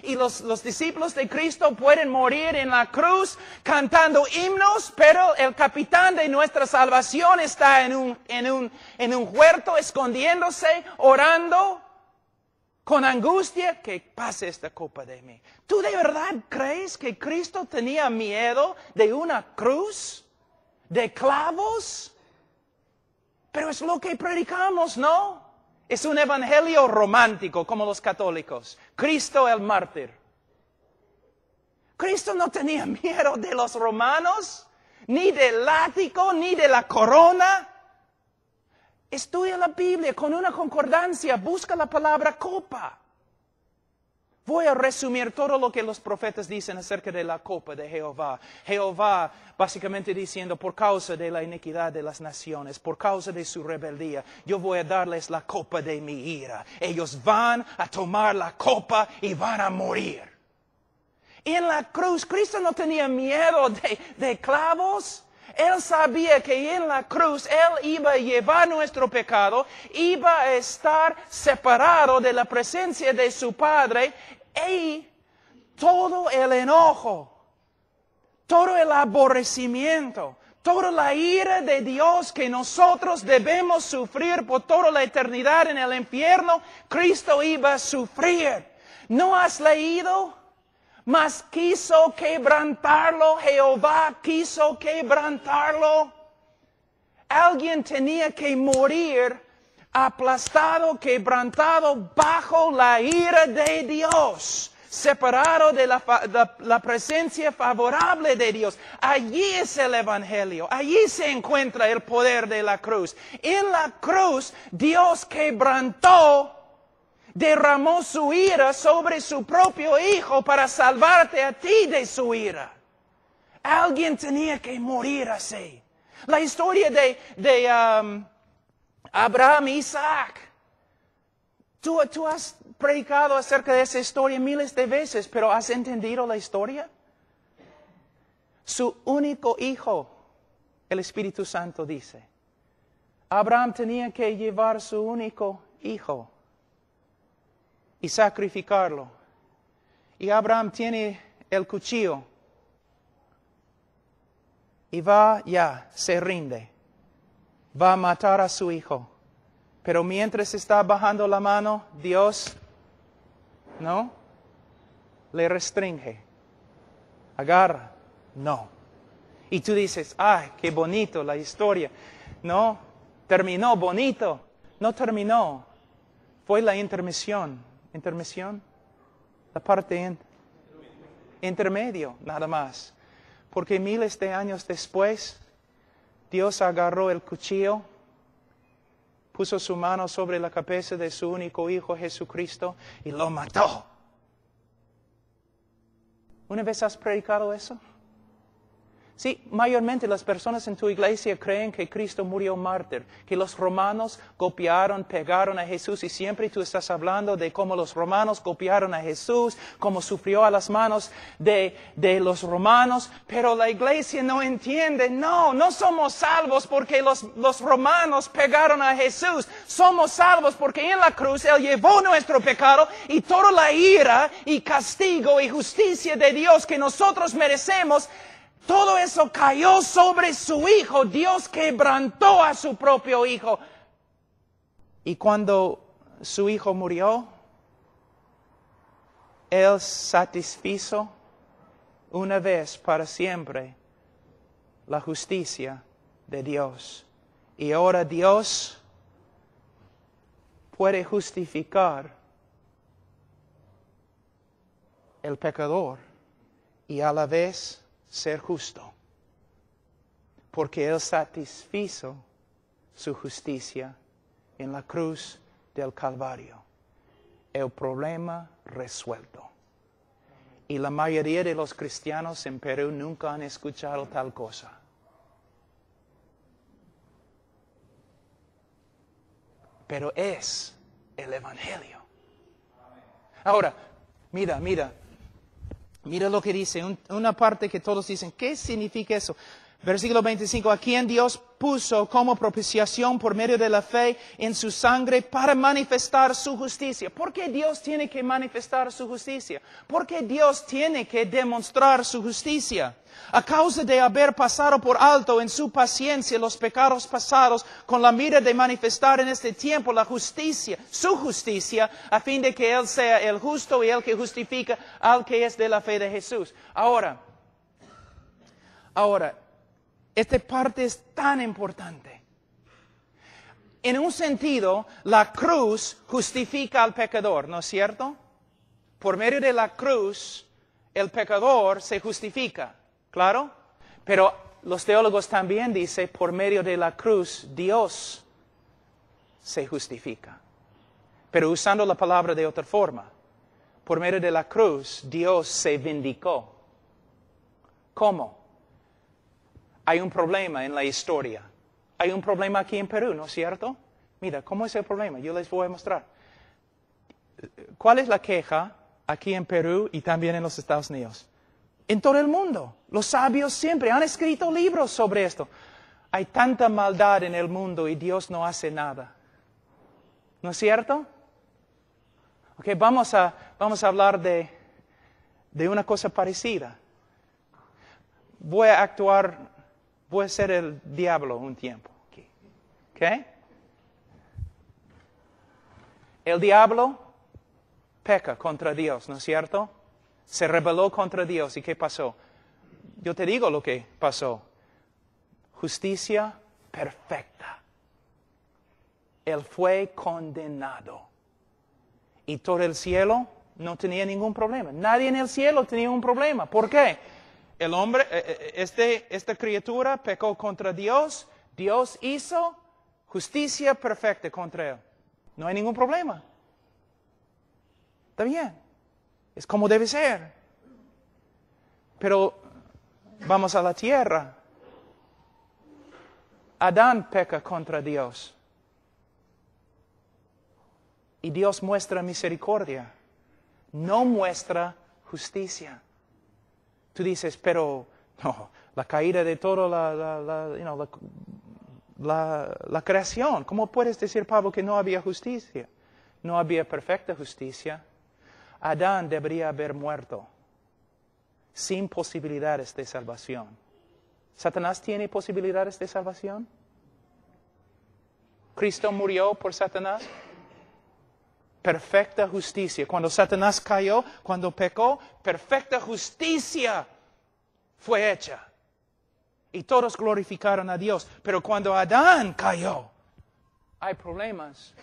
Y los discípulos de Cristo pueden morir en la cruz cantando himnos, pero el capitán de nuestra salvación está en un huerto escondiéndose, orando con angustia, que pase esta copa de mí. ¿Tú de verdad crees que Cristo tenía miedo de una cruz, de clavos? Pero es lo que predicamos, ¿no? Es un evangelio romántico, como los católicos. Cristo el mártir. Cristo no tenía miedo de los romanos, ni del látigo, ni de la corona. Estudia la Biblia con una concordancia, busca la palabra copa. Voy a resumir todo lo que los profetas dicen acerca de la copa de Jehová. Jehová básicamente diciendo, por causa de la iniquidad de las naciones, por causa de su rebeldía, yo voy a darles la copa de mi ira. Ellos van a tomar la copa y van a morir. Y en la cruz, Cristo no tenía miedo de clavos. Él sabía que en la cruz Él iba a llevar nuestro pecado, iba a estar separado de la presencia de su Padre, y todo el enojo, todo el aborrecimiento, toda la ira de Dios que nosotros debemos sufrir por toda la eternidad en el infierno, Cristo iba a sufrir. ¿No has leído? Mas quiso quebrantarlo, Jehová quiso quebrantarlo. Alguien tenía que morir aplastado, quebrantado bajo la ira de Dios, separado de la presencia favorable de Dios. Allí es el evangelio, allí se encuentra el poder de la cruz. En la cruz Dios quebrantó, derramó su ira sobre su propio Hijo para salvarte a ti de su ira. Alguien tenía que morir así. La historia de Abraham y Isaac. Tú has predicado acerca de esa historia miles de veces, pero ¿has entendido la historia? Su único hijo, el Espíritu Santo dice. Abraham tenía que llevar su único hijo y sacrificarlo. Y Abraham tiene el cuchillo y se rinde. Va a matar a su hijo. Pero mientras está bajando la mano, Dios, ¿no? Le restringe. Agarra. No. Y tú dices, ¡ay, qué bonito la historia! No, terminó bonito. No terminó. Fue la intermisión. ¿Intermisión? La parte intermedio, nada más. Porque miles de años después, Dios agarró el cuchillo, puso su mano sobre la cabeza de su único Hijo Jesucristo y lo mató. ¿Una vez has predicado eso? Sí, mayormente las personas en tu iglesia creen que Cristo murió mártir, que los romanos golpearon, pegaron a Jesús, y siempre tú estás hablando de cómo los romanos golpearon a Jesús, cómo sufrió a las manos de los romanos, pero la iglesia no entiende. No somos salvos porque los romanos pegaron a Jesús. Somos salvos porque en la cruz Él llevó nuestro pecado y toda la ira y castigo y justicia de Dios que nosotros merecemos. Todo eso cayó sobre su hijo. Dios quebrantó a su propio hijo. Y cuando su hijo murió, Él satisfizo una vez para siempre la justicia de Dios. Y ahora Dios puede justificar el pecador y a la vez ser justo, porque Él satisfizo su justicia en la cruz del Calvario. El problema resuelto. Y la mayoría de los cristianos en Perú nunca han escuchado tal cosa. Pero es el Evangelio. Ahora, mira lo que dice, una parte que todos dicen, ¿qué significa eso? Versículo 25, a quien Dios puso como propiciación por medio de la fe en su sangre para manifestar su justicia. ¿Por qué Dios tiene que manifestar su justicia? ¿Por qué Dios tiene que demostrar su justicia? A causa de haber pasado por alto en su paciencia los pecados pasados, con la mira de manifestar en este tiempo la justicia, su justicia, a fin de que Él sea el justo y el que justifica al que es de la fe de Jesús. Ahora, esta parte es tan importante. En un sentido, la cruz justifica al pecador, ¿no es cierto? Por medio de la cruz, el pecador se justifica, ¿claro? Pero los teólogos también dicen, por medio de la cruz, Dios se justifica. Pero usando la palabra de otra forma, por medio de la cruz, Dios se vindicó. ¿Cómo? Hay un problema en la historia. Hay un problema aquí en Perú, ¿no es cierto? Mira, ¿cómo es el problema? Yo les voy a mostrar. ¿Cuál es la queja aquí en Perú y también en los Estados Unidos? En todo el mundo. Los sabios siempre han escrito libros sobre esto. Hay tanta maldad en el mundo y Dios no hace nada. ¿No es cierto? Ok, vamos a hablar de una cosa parecida. Voy a ser el diablo un tiempo. ¿Ok? El diablo peca contra Dios, ¿no es cierto? Se rebeló contra Dios. ¿Y qué pasó? Yo te digo lo que pasó. Justicia perfecta. Él fue condenado. Y todo el cielo no tenía ningún problema. Nadie en el cielo tenía un problema. ¿Por qué? El hombre, esta criatura pecó contra Dios. Dios hizo justicia perfecta contra él. No hay ningún problema. Está bien. Es como debe ser. Pero vamos a la tierra. Adán peca contra Dios. Y Dios muestra misericordia. No muestra justicia. Tú dices, pero no, la caída de toda la creación. ¿Cómo puedes decir, Pablo, que no había justicia? No había perfecta justicia. Adán debería haber muerto sin posibilidades de salvación. ¿Satanás tiene posibilidades de salvación? ¿Cristo murió por Satanás? Perfecta justicia. Cuando Satanás cayó, cuando pecó, perfecta justicia fue hecha. Y todos glorificaron a Dios. Pero cuando Adán cayó, hay problemas.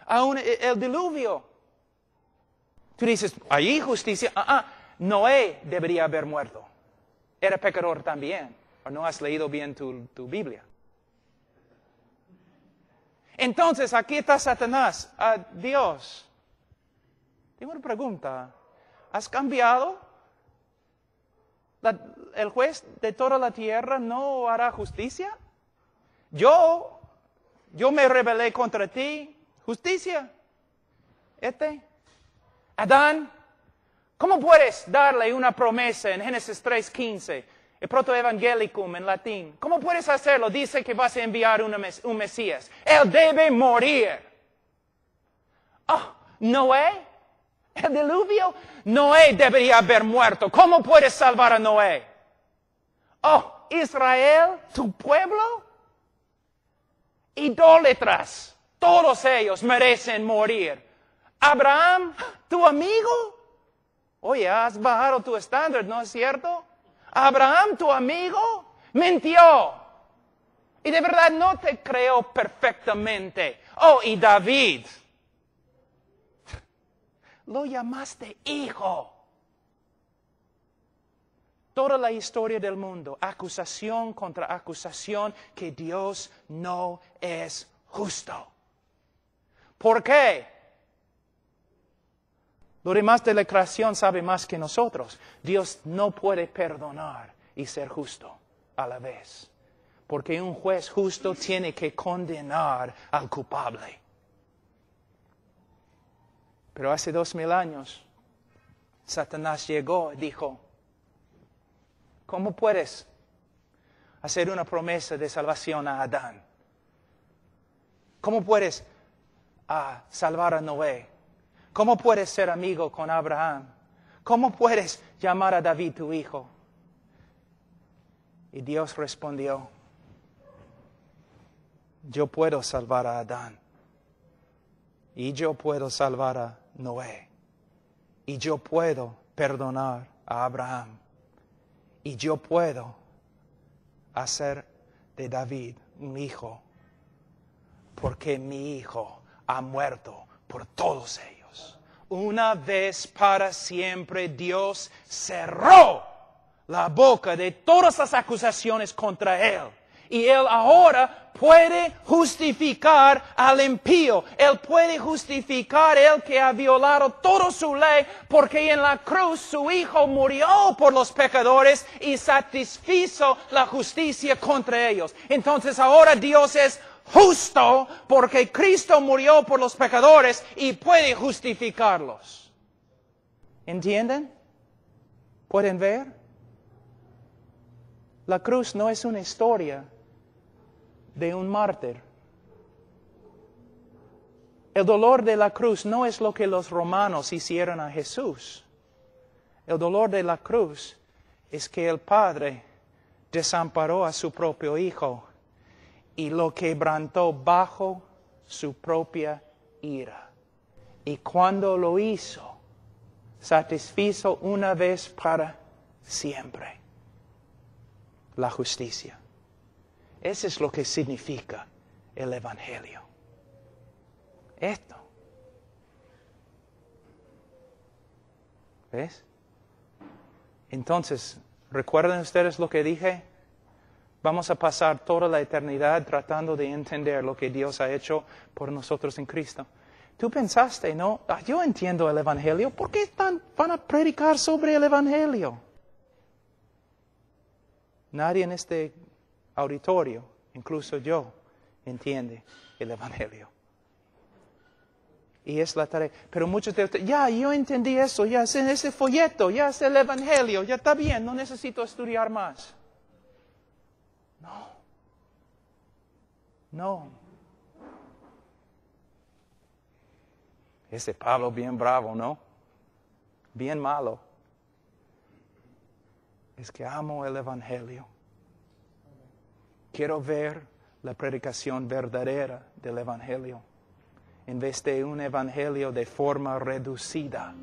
Aún el diluvio. Tú dices, ¿hay justicia? Noé debería haber muerto. Era pecador también. ¿O no has leído bien tu Biblia? Entonces, aquí está Satanás. Dios, tengo una pregunta. ¿Has cambiado? ¿El juez de toda la tierra no hará justicia? Yo me rebelé contra ti. ¿Justicia? Adán, ¿cómo puedes darle una promesa en Génesis 3:15? El protoevangelicum en latín. ¿Cómo puedes hacerlo? Dice que vas a enviar un Mesías. Él debe morir. Noé, El diluvio, Noé debería haber muerto. ¿Cómo puedes salvar a Noé? Oh, Israel, tu pueblo, idólatras, todos ellos merecen morir. Abraham, tu amigo, oye, has bajado tu estándar, ¿no es cierto? Abraham, tu amigo, mintió. Y de verdad no te creo perfectamente. Oh, y David, lo llamaste hijo. Toda la historia del mundo, acusación contra acusación, que Dios no es justo. ¿Por qué? Lo demás de la creación sabe más que nosotros. Dios no puede perdonar y ser justo a la vez. Porque un juez justo tiene que condenar al culpable. Pero hace 2000 años, Satanás llegó y dijo, ¿cómo puedes hacer una promesa de salvación a Adán? ¿Cómo puedes salvar a Noé? ¿Cómo puedes ser amigo con Abraham? ¿Cómo puedes llamar a David tu hijo? Y Dios respondió, yo puedo salvar a Adán. Y yo puedo salvar a Noé. Y yo puedo perdonar a Abraham. Y yo puedo hacer de David un hijo, porque mi hijo ha muerto por todos ellos. Una vez para siempre Dios cerró la boca de todas las acusaciones contra él. Y él ahora puede justificar al impío. Él puede justificar el que ha violado toda su ley, porque en la cruz su Hijo murió por los pecadores y satisfizo la justicia contra ellos. Entonces ahora Dios es justo porque Cristo murió por los pecadores y puede justificarlos. ¿Entienden? ¿Pueden ver? La cruz no es una historia de un mártir. El dolor de la cruz no es lo que los romanos hicieron a Jesús. El dolor de la cruz es que el Padre desamparó a su propio Hijo y lo quebrantó bajo su propia ira. Y cuando lo hizo, satisfizo una vez para siempre la justicia. Eso es lo que significa el Evangelio. Esto. ¿Ves? Entonces, ¿recuerdan ustedes lo que dije? Vamos a pasar toda la eternidad tratando de entender lo que Dios ha hecho por nosotros en Cristo. Tú pensaste, ¿no? Yo entiendo el Evangelio. ¿Por qué van a predicar sobre el Evangelio? Nadie en este auditorio, incluso yo, entiende el Evangelio. Y es la tarea. Pero muchos de ustedes, ya, yo entendí eso, ya es en ese folleto, ya es el Evangelio, ya está bien, no necesito estudiar más. No. Ese Pablo bien bravo, ¿no? Bien malo. Es que amo el Evangelio. Quiero ver la predicación verdadera del Evangelio, en vez de un Evangelio de forma reducida.